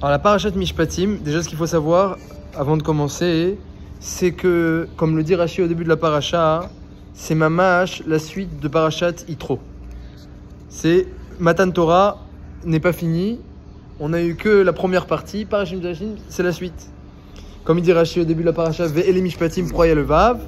Alors la parashat Mishpatim, déjà ce qu'il faut savoir avant de commencer, c'est que, comme le dit Rashi au début de la parasha, c'est mamash la suite de parashat Yitro. C'est Matan Torah n'est pas fini, on a eu que la première partie, parashat Mishpatim c'est la suite. Comme il dit Rashi au début de la parasha, Ve'ele Mishpatim, pourquoi il y a le Vav,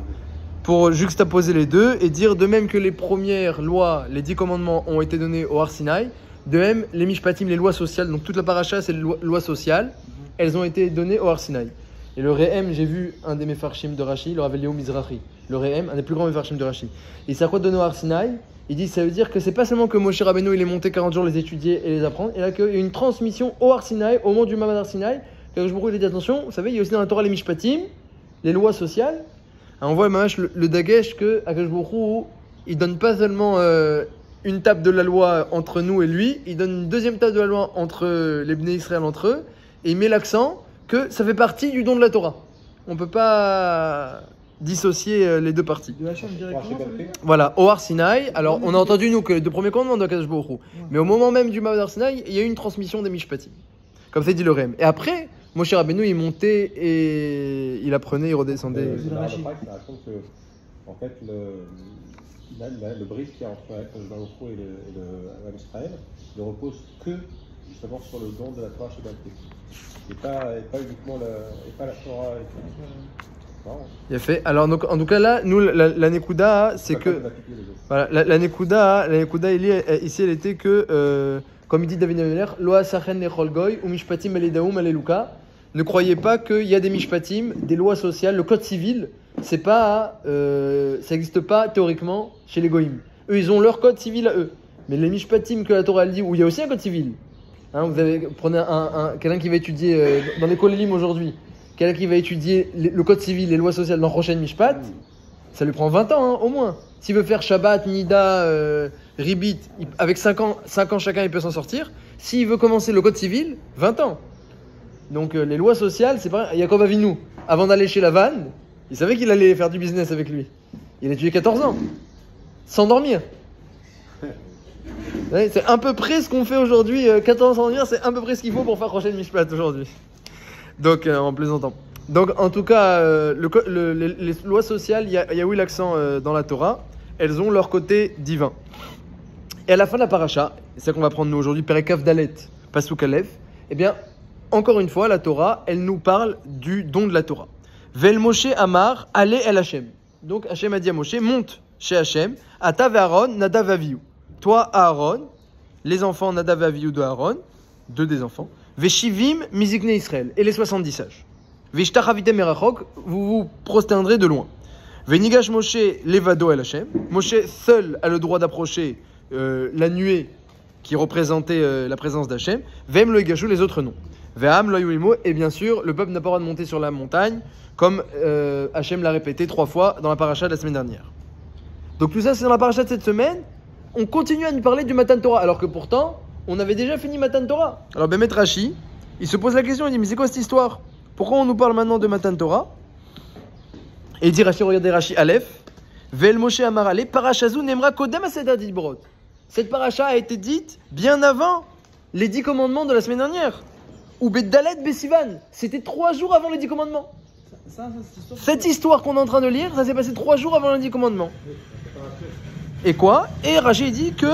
pour juxtaposer les deux et dire de même que les premières lois, les 10 commandements ont été donnés au Har Sinaï, de même les Mishpatim, les lois sociales, donc toute la parasha c'est les lois sociales, elles ont été données au Har Sinaï. Et le Rehem, j'ai vu un des Mefarshim de Rashi, le Rav Eliyahu Mizrahi, le Rehem, un des plus grands Mefarshim de Rashi. Et c'est à quoi donner au Har Sinaï? Il dit ça veut dire que c'est pas seulement que Moshe Rabbeinu il est monté 40 jours les étudier et les apprendre, et là qu'il y a une transmission au Har Sinaï, au moment du Mamad Har Sinaï. Quand je me il a dit attention, vous savez, il y a aussi dans la Torah les Mishpatim, les lois sociales. Alors on voit le dagesh que Akadosh Baruch Hu, il donne pas seulement une table de la loi entre nous et lui, il donne une deuxième table de la loi entre les Bnei Israël entre eux, et il met l'accent que ça fait partie du don de la Torah. On peut pas dissocier les deux parties. Voilà, au Har Sinaï, alors on a entendu nous que les deux premiers commandements de Akadosh Baruch Hu, mais au moment même du Mamad Har Sinaï, il y a eu une transmission des Mishpatim. Comme ça dit le Rehem. Et après, Moshe Rabbeinu, il montait et il apprenait, il redescendait. Ça raconte que, en fait, le bris qu'il y a entre Akadosh Baruch Hu et le Israël ne repose que justement sur le don de la Torah chez Balté. Et pas uniquement la Torah. Il a fait. Alors donc, en tout cas là, nous la Nekuda, c'est que voilà, la Nekuda, ici elle était que comme il dit David Ameler, Loa Sachen Nechol Goy ou Mishpatim Aledaum Aleluka. Ne croyez pas qu'il y a des Mishpatim, des lois sociales, le code civil, c'est pas, ça n'existe pas théoriquement chez les Goïm. Eux, ils ont leur code civil à eux. Mais les Mishpatim que la Torah elle dit, où il y a aussi un code civil. Hein, prenez quelqu'un qui va étudier dans l'école Elim aujourd'hui, quelqu'un qui va étudier le code civil, les lois sociales dans la prochaine Mishpat, ça lui prend 20 ans au moins. S'il veut faire Shabbat, Nida, Ribit, avec 5 ans chacun, il peut s'en sortir. S'il veut commencer le code civil, 20 ans. Donc les lois sociales, c'est pas... Yaakov Avinu, avant d'aller chez Lavan, il savait qu'il allait faire du business avec lui. Il a tué 14 ans, sans dormir. C'est à peu près ce qu'on fait aujourd'hui, 14 ans sans dormir, c'est à peu près ce qu'il faut pour faire prochaine Mishpat aujourd'hui. Donc en plaisantant. Donc en tout cas, les lois sociales, il y a eu l'accent dans la Torah, elles ont leur côté divin. Et à la fin de la paracha, c'est ça qu'on va prendre nous aujourd'hui, Perekav Dalet, Pasuk Aleph, eh bien, encore une fois, la Torah, elle nous parle du don de la Torah. Vel Moshe Amar, allez El Hashem. Donc Hashem a dit à Moshe, monte chez Hashem, Ata ve'Aaron, Nadav ve'Avihu. Toi, Aaron, les enfants Nadav ve'Avihu de Aaron, deux des enfants, Veshivim Mizikne Israël, et les 70 sages. Veshtachavite merachok, vous vous prosterdrez de loin. Venigash Moshe levado El Hashem. Moshe seul a le droit d'approcher la nuée qui représentait la présence d'Hachem. Vem lo yigashu, les autres non. Ve'am lo yuimo, et bien sûr, le peuple n'a pas le droit de monter sur la montagne, comme Hachem l'a répété 3 fois dans la paracha de la semaine dernière. Donc tout ça, c'est dans la paracha de cette semaine. On continue à nous parler du Matan Torah, alors que pourtant, on avait déjà fini Matan Torah. Alors Bémet Rashi, il se pose la question, il dit, mais c'est quoi cette histoire? Pourquoi on nous parle maintenant de Matan Torah? Et il dit Rashi, regardez Rashi Aleph, Vel Moshe Amarale, Parashazu Nemra Kodem Aseda Didbrot. Cette paracha a été dite bien avant les 10 commandements de la semaine dernière. Ou Bedalet Besivan, c'était 3 jours avant les 10 commandements. Cette histoire qu'on est en train de lire, ça s'est passé 3 jours avant les 10 commandements. Et quoi? Et Rashi dit que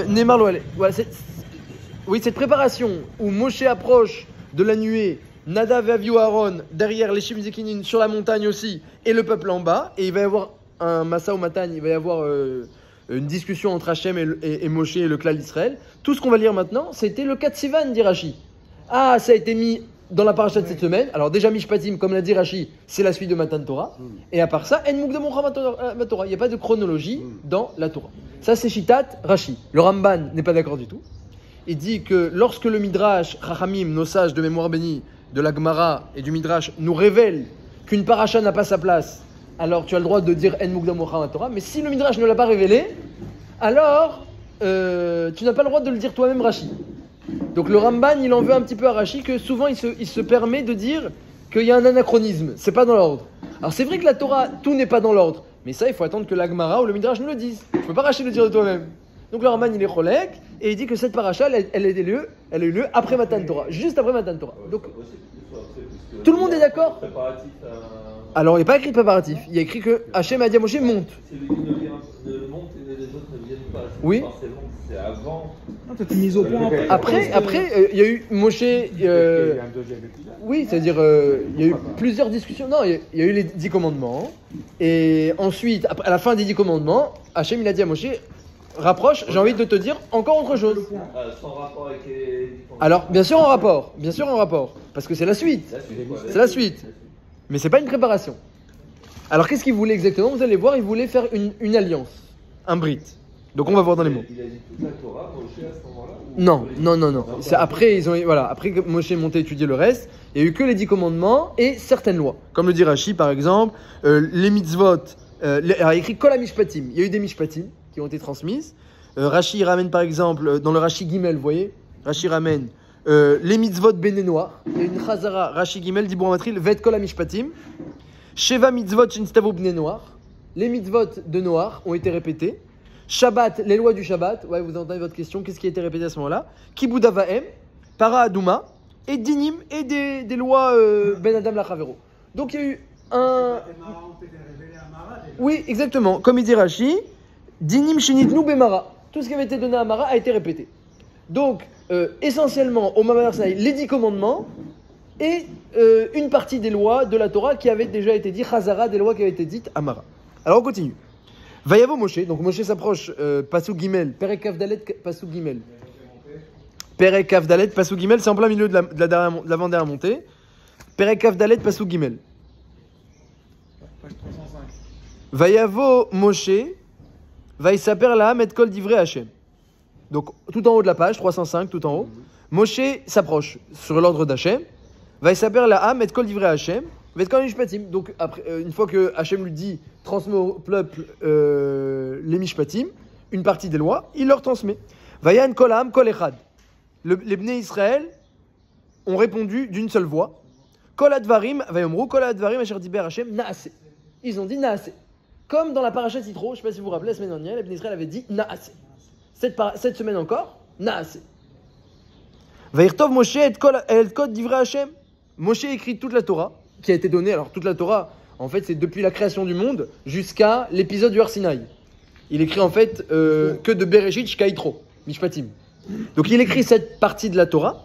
Nemar Loale. Voilà, cette préparation où Moshe approche de la nuée, Nadav et Avihu Aaron derrière les Shimzikinin sur la montagne aussi, et le peuple en bas, et il va y avoir un Massa ou Matan, il va y avoir une discussion entre Hachem et Moshe et le clan d'Israël. Tout ce qu'on va lire maintenant, c'était le 4 Sivan, dit Rashi. Ah, ça a été mis dans la paracha de cette semaine. Alors déjà Mishpatim, comme l'a dit Rashi, c'est la suite de Matan Torah. Et à part ça, En Mukdam Torah. Il n'y a pas de chronologie dans la Torah. Ça c'est Shitat Rashi. Le Ramban n'est pas d'accord du tout. Il dit que lorsque le Midrash, Chachamim, nos sages de mémoire bénie, de la Gemara et du Midrash, nous révèle qu'une paracha n'a pas sa place, alors tu as le droit de dire En Mukdam Torah. Mais si le Midrash ne l'a pas révélé, alors tu n'as pas le droit de le dire toi-même Rashi. Donc le Ramban, il en veut un petit peu à Rashi que souvent il se permet de dire qu'il y a un anachronisme, c'est pas dans l'ordre. Alors c'est vrai que la Torah, tout n'est pas dans l'ordre, mais ça il faut attendre que la Gemara ou le Midrash nous le disent. Tu peux pas Rashi le dire de toi-même. Donc le Ramban il est cholek, et il dit que cette paracha, elle a eu lieu après Matan Torah, juste après Matan Torah. Donc, tout le monde est d'accord? Alors, il n'y a pas écrit préparatif, il y a écrit que Hachem a dit à Moshe monte. Si lui ne monte et les autres ne viennent pas, oui. Forcément, c'est avant. Non, t'as mise au point Après, il y a eu Moshe. Il y a un deuxième épisode. Oui, c'est-à-dire, il y a eu plusieurs discussions. Non, il y a eu les 10 commandements. Et ensuite, à la fin des 10 commandements, Hachem il a dit à Moshe rapproche, j'ai envie de te dire encore autre chose. Sans rapport avec les. Alors, bien sûr en rapport. Parce que c'est la suite. C'est la suite. Mais c'est pas une préparation. Alors, qu'est-ce qu'il voulait exactement? Vous allez voir, il voulait faire une alliance, un brit. Donc, on va voir dans les mots. Il a dit toute la Torah, Moshe, à ce moment-là? Non. C'est après, après que Moshe est monté étudier le reste, il n'y a eu que les 10 commandements et certaines lois. Comme le dit Rashi, par exemple, les mitzvot, alors, il y a écrit Kol HaMishpatim. Il y a eu des mishpatim qui ont été transmises. Rashi ramène, par exemple, dans le Rashi Gimel, vous voyez, Rashi ramène les mitzvot béné noir. Il y a une chazara, Rashi Gimel, dit Matril, Vet Kol HaMishpatim. Sheva mitzvot shenstavo bné noir. Les mitzvot de noir ont été répétés. Shabbat, les lois du Shabbat. Ouais, vous entendez votre question. Qu'est-ce qui a été répété à ce moment-là? Kibud Avahem, Para Adouma, et Dinim, et des lois Ben Adam Lachavero. Donc il y a eu un. Oui, exactement. Comme il dit Rashi, Dinim Shinitnu Bemara. Tout ce qui avait été donné à Mara a été répété. Donc, essentiellement, au Mamar Sinaï, les 10 commandements et une partie des lois de la Torah qui avaient déjà été dites, Chazara, des lois qui avaient été dites à Mara. Alors on continue. Vayavo Moshe, donc Moshe s'approche, Pasuk Gimel, Perek Kavdalet, Pasuk Gimel. Perek Kavdalet, Pasuk Gimel, c'est en plein milieu de l'avant-dernière montée. Perek Kavdalet, Pasuk Gimel. Page 305. Vayavo Moshe, Vaïsaper Laam et Kol Divrei Hashem. Donc tout en haut de la page, 305, tout en haut. Moshe s'approche sur l'ordre d'Hachem. Vaïsaper Laam et Kol Divrei Hashem. Donc après, une fois que Hachem lui dit transmet au peuple les mishpatim, une partie des lois, il leur transmet. Vayan kol ha'am kol echad. Les Bnei Israël ont répondu d'une seule voix. Kol advarim vayomru kol advarim asher diber Hachem naase. Ils ont dit naase. Comme dans la paracha Yitro, je ne sais pas si vous vous rappelez, la semaine dernière, les Bnei Israël avaient dit naase. Cette semaine encore, naase. Vayirtov Moshe et kol divrei Hachem. Moshe écrit toute la Torah qui a été donnée. Alors toute la Torah, en fait, c'est depuis la création du monde jusqu'à l'épisode du Har Sinaï. Il écrit en fait que de Bereshit jusqu'à Yitro, Mishpatim. Donc il écrit cette partie de la Torah.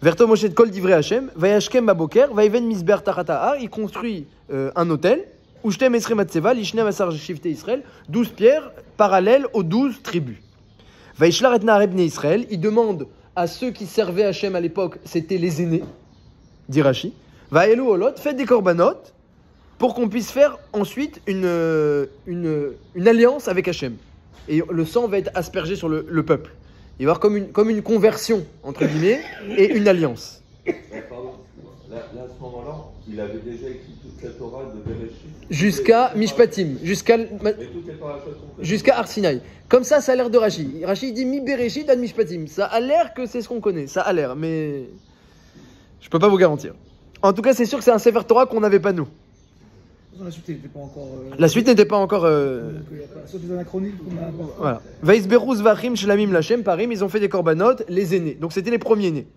Verto Moshe kol divrei Hashem, vayashkem baboker, vayven misber tachat. Il construit un hôtel. Ushtem esrei matzeva, lishnem asar shivtei Israël, 12 pierres parallèles aux 12 tribus. Vayishlar et na'arei bnei Israël. Il demande à ceux qui servaient Hashem à l'époque, c'était les aînés, dit Rashi. Va'elu olot, faites des korbanot pour qu'on puisse faire ensuite une alliance avec Hachem. Et le sang va être aspergé sur le peuple. Il va y avoir comme une conversion, entre guillemets, et une alliance. Pardon, là, à ce moment-là, il avait déjà écrit toute la Torah de Bereshit. Jusqu'à Mishpatim, jusqu'à Har Sinaï. Comme ça a l'air de Rashi. Rashi dit Mi Bereshit ad Mishpatim. Ça a l'air que c'est ce qu'on connaît. Ça a l'air, mais je peux pas vous garantir. En tout cas, c'est sûr que c'est un Sefer Torah qu'on n'avait pas nous. La suite n'était pas encore. La suite n'était pas encore. Sauf les anachroniques qu'on a. Voilà. Vaisberus vachim shlamim lachem parim. Ils ont fait des korbanot, les aînés. Donc c'était les premiers-nés.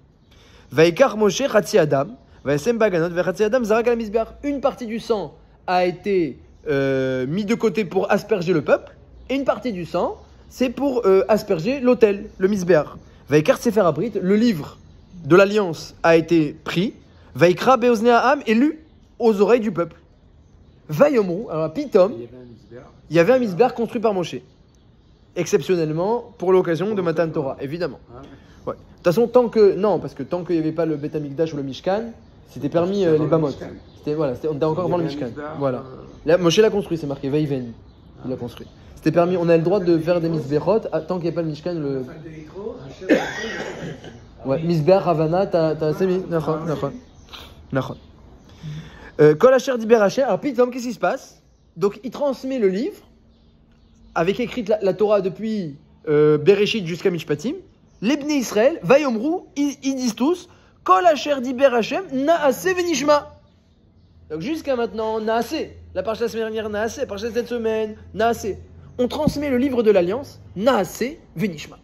Vaikar Moshe chatzi Adam. Vaisem baganot vechatzi Adam zarak al misbeach. Une partie du sang a été mis de côté pour asperger le peuple, et une partie du sang, c'est pour asperger l'autel, le misbeach. Vaikar sefer abrit. Le livre de l'alliance a été pris. Vaikra beoznei ha'am est lu aux oreilles du peuple. Vayomru, alors Pitom, il y avait un misbeach construit par Moshe. Exceptionnellement, pour l'occasion de Matan Torah, évidemment. Ouais. De toute façon, tant qu'il n'y avait pas le Bet Hamikdash ou le Mishkan, c'était permis les Bamot. On était encore avant le Mishkan. Voilà. Là, Moshe l'a construit, c'est marqué Vayven. Il l'a construit. C'était permis, on a le droit de faire des misbechot tant qu'il n'y a pas le Mishkan. Ouais, misbeach, Havana, t'as assez mis. Nachon. Kol Asher Diber Hashem. Alors, Pitom, qu'est-ce qui se passe? Donc, il transmet le livre, avec écrite la Torah depuis Bereshit jusqu'à Mishpatim. Les Bnei Israël, Vayomru, ils disent tous Kol Asher Diber Hashem, Naase Venishma. Donc, jusqu'à maintenant, Naase. La parche de la semaine dernière, Naase. La parche de cette semaine, Naase. On transmet le livre de l'Alliance, Naase Venishma.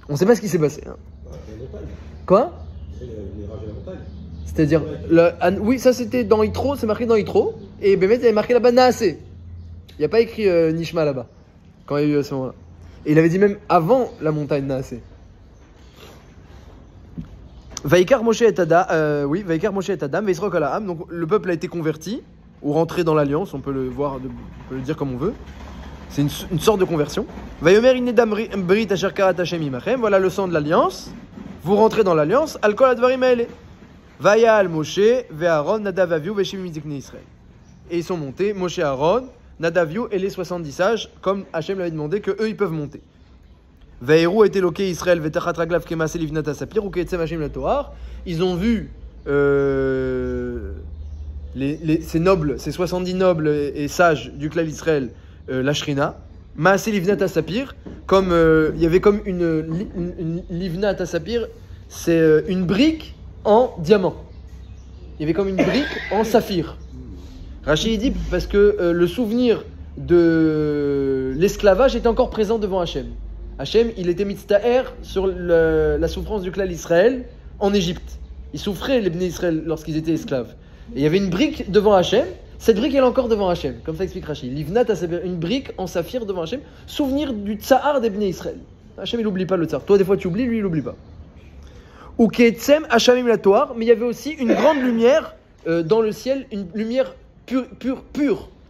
On ne sait pas ce qui s'est passé. Hein. La montagne. Quoi? C'est les rages de la montagne. C'est-à-dire, oui, ça c'était dans Yitro, c'est marqué dans Yitro, et Bémet il avait marqué là-bas Naasé. Il n'y a pas écrit Nishma là-bas, quand il y a eu à ce moment-là. Et il avait dit même avant la montagne Naasé. Vaikar Moshe et Adam, oui, Vaikar Moshe et Adam, Veisrok Alaam, donc le peuple a été converti, ou rentré dans l'alliance, on peut le voir, on peut le dire comme on veut. C'est une sorte de conversion. Vayomer inedam brit asher karat Hashem imachem, voilà le sang de l'alliance. Vous rentrez dans l'alliance, alkol advarim haele. Vaya al Moshe, ve'Aaron, Nadav Avihu, ve'Shimim ziknei Israël. Et ils sont montés, Moshe, Aaron, Nadav Avihu et les 70 sages, comme Hachem l'avait demandé, que eux ils peuvent monter. Ve'eru et Eloké Israël, ve'tachat raglav kemase livnat asapir, ou ke'etzem Hachem la Toar. Ils ont vu ces nobles, ces 70 nobles et sages du clan d'Israël, la Shrina, Maaseh livnat asapir, comme il y avait comme une livnat asapir, c'est une brique en diamant. Il y avait comme une brique en saphir. Rachid dit parce que le souvenir de l'esclavage était encore présent devant Hachem. Hachem, il était mitztaher sur la souffrance du clan d'Israël en Égypte. Ils souffraient, les Bnei Israël, lorsqu'ils étaient esclaves. Et il y avait une brique devant Hachem. Cette brique, elle est encore devant Hachem. Comme ça explique Rachid. Livnat, une brique en saphir devant Hachem. Souvenir du tsahar des Bnei Israël. Hachem, il n'oublie pas le tsahar. Toi, des fois, tu oublies, lui, il n'oublie pas. Ou Ketzem Hachamim la Toar, mais il y avait aussi une grande lumière dans le ciel, une lumière pure,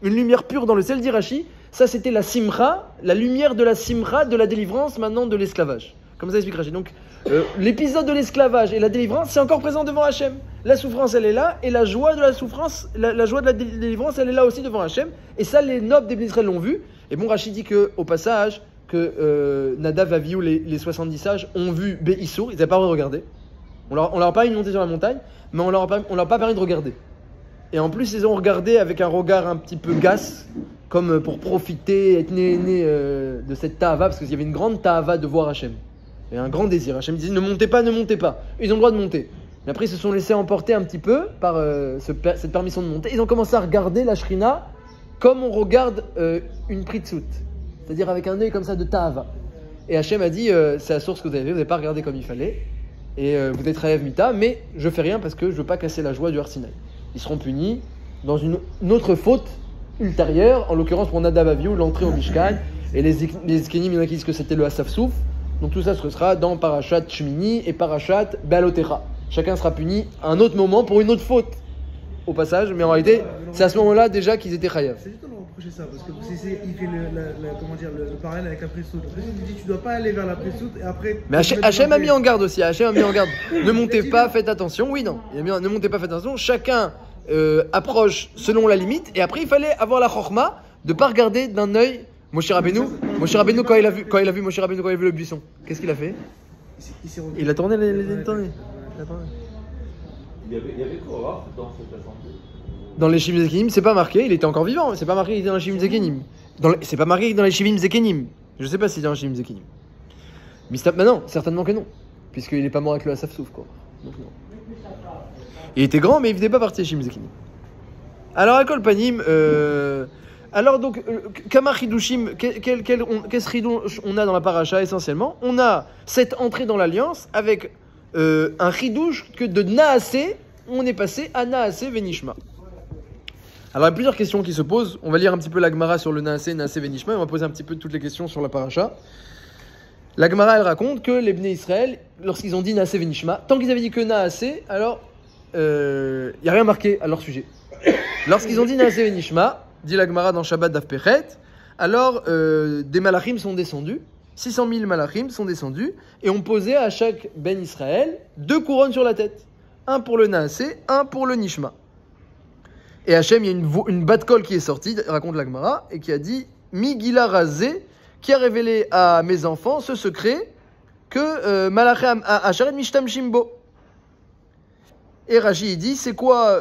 une lumière pure dans le ciel, dit Rashi. Ça, c'était la simra, la lumière de la simra, de la délivrance maintenant de l'esclavage. Comme ça explique Rashi. Donc, l'épisode de l'esclavage et la délivrance, c'est encore présent devant Hachem. La souffrance, elle est là, et la joie de la souffrance, la joie de la délivrance, elle est là aussi devant Hachem. Et ça, les nobles des Bnei Israël l'ont vu. Et bon, Rashi dit qu'au passage, que Nadav, Avihu, les 70 sages, ont vu Béissour, ils n'avaient pas regardé. On leur a pas permis de monter sur la montagne, mais on leur a pas permis de regarder. Et en plus, ils ont regardé avec un regard un petit peu gasse, comme pour profiter, être né de cette ta'ava, parce qu'il y avait une grande ta'ava de voir Hachem. Il y avait un grand désir. Hachem disait ne montez pas. Ils ont le droit de monter. Mais après, ils se sont laissés emporter un petit peu par cette permission de monter. Ils ont commencé à regarder la Shrina comme on regarde une pritzout. C'est-à-dire avec un œil comme ça de ta'ava. Et Hachem a dit c'est la source que vous n'avez pas regardé comme il fallait. Et vous êtes Rayev Mita, mais je fais rien parce que je veux pas casser la joie du Har Sinaï. Ils seront punis dans une autre faute ultérieure, en l'occurrence pour Nadav Avihu, l'entrée au Mishkan, et les Zkenim, il y en a qui disent que c'était le Asaf Souf. Donc tout ça se sera dans Parashat Shmini et Parashat Be'alotecha. Chacun sera puni à un autre moment pour une autre faute, au passage, mais en réalité, c'est à ce moment-là déjà qu'ils étaient Chayav. C'est juste de leur reprocher ça, parce que il fait le parallèle avec la pressoute. La pressoute, il dit tu dois pas aller vers la pressoute et après. Mais Hachem a mis en garde aussi. Hachem a mis en garde. Ne montez pas, faites attention. Oui, non. Il a mis ne montez pas, faites attention. Chacun approche selon la limite. Et après, il fallait avoir la chorma de pas regarder d'un œil. Moshe Rabbeinu, quand il a vu Moshe Rabbeinu, quand il a vu le buisson, qu'est-ce qu'il a fait? Il a tourné les tournées. Il y avait quoi dans cette assemblée? Dans les Shivim Zekenim, c'est pas marqué, il était encore vivant, c'est pas marqué qu'il était dans les Shivim Zekenim. C'est pas marqué dans les Shivim Zekenim. Je sais pas s'il est dans les Shivim Zekenim. Mais non, certainement que non. Puisqu'il est pas mort avec le Asaf Souf, quoi. Donc non. Il était grand, mais il faisait pas partie des Shivim Zekenim. Alors, à Kol Panim, alors donc, Kamar Hidushim, qu'est-ce Hidush on a dans la paracha essentiellement? On a cette entrée dans l'alliance avec un Hidush que de Naasé, on est passé à Naasé Venishma. Alors il y a plusieurs questions qui se posent. On va lire un petit peu la Gemara sur le Naasé Venishma et on va poser un petit peu toutes les questions sur la paracha. La Gemara, elle raconte que les Bnei Israël, lorsqu'ils ont dit Naasé Venishma, tant qu'ils avaient dit que Naasé, alors il n'y a rien marqué à leur sujet. Lorsqu'ils ont dit Naasé Venishma, dit la Gemara dans Shabbat Daf Pechet, alors des malachim sont descendus, 600 000 malachim sont descendus, et ont posé à chaque Ben Israël 2 couronnes sur la tête. Un pour le Naasé, un pour le Nishma. Et Hachem, il y a une bat-kol qui est sortie, raconte la Gemara, et qui a dit Migila Razé, qui a révélé à mes enfants ce secret que Malachim Asharet Mishtam Shimbo. Et Rashi, il dit c'est quoi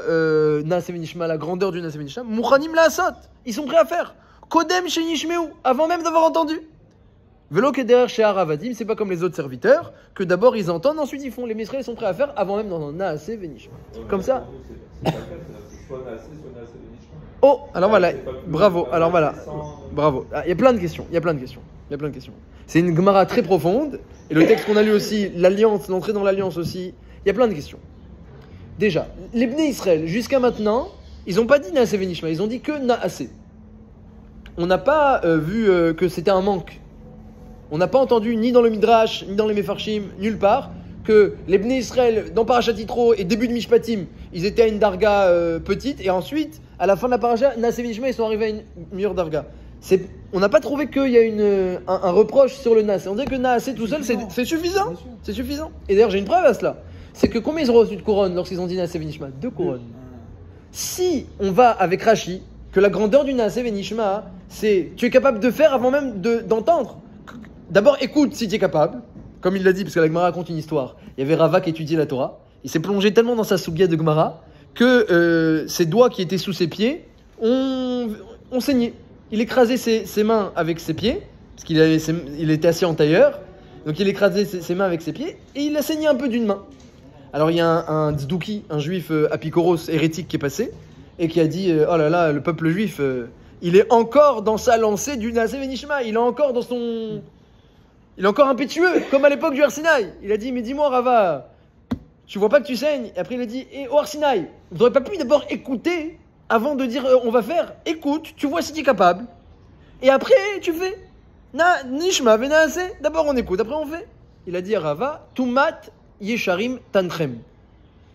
Naasé Venishma, la grandeur du Naasé Venishma? Mouchanim Laasot, ils sont prêts à faire. Kodem Shenishmeu, avant même d'avoir entendu. Velo Kederer Shehar Avadim, c'est pas comme les autres serviteurs, que d'abord ils entendent, ensuite ils font. Les Israéliens sont prêts à faire avant même dans un Naasé Venishma. Comme ça. C'est pas le cas, c'est soit Naasé, soit Naasé Venishma. Oh, alors voilà, bravo, alors voilà, bravo. Il y a plein de questions, C'est une Gemara très profonde. Et le texte qu'on a lu aussi, l'alliance, l'entrée dans l'alliance aussi, il y a plein de questions. Déjà, les Bnei Israël, jusqu'à maintenant, ils n'ont pas dit Naaseh Venishma, ils ont dit que Naaseh. On n'a pas vu que c'était un manque. On n'a pas entendu ni dans le Midrash, ni dans les Mefarshim, nulle part, que les Bnei Israël, dans Parashat Yitro et début de Mishpatim, ils étaient à une darga petite, et ensuite, à la fin de la Parasha, Naaseh Venishma, ils sont arrivés à une meilleure darga. On n'a pas trouvé qu'il y a un reproche sur le Naaseh. On dirait que Naaseh tout seul, c'est suffisant. C'est suffisant. Et d'ailleurs, j'ai une preuve à cela. C'est que combien ils ont reçu de couronnes lorsqu'ils ont dit Naaseh Venishma? 2 couronnes. Si on va avec Rashi, que la grandeur du Naaseh Venishma, c'est tu es capable de faire avant même d'entendre. D'abord, écoute si tu es capable. Comme il l'a dit, parce que la Gemara raconte une histoire. Il y avait Rava qui étudiait la Torah. Il s'est plongé tellement dans sa soubia de Gemara que ses doigts qui étaient sous ses pieds ont saigné. Il écrasait ses mains avec ses pieds, parce il était assis en tailleur. Donc il écrasait ses mains avec ses pieds et il a saigné un peu d'une main. Alors il y a un tzduki, un juif apikoros hérétique qui est passé et qui a dit oh là là, le peuple juif, il est encore dans sa lancée du Naaseh Venishma, il est encore impétueux, comme à l'époque du Har Sinaï. Il a dit mais dis-moi Rava, tu vois pas que tu saignes? Et après il a dit au Har Sinaï, vous n'aurez pas pu d'abord écouter avant de dire on va faire? Écoute, tu vois si tu es capable. Et après tu fais Nishma Venaaseh, d'abord on écoute, après on fait. Il a dit à Rava, Tumat Yesharim Tanchem.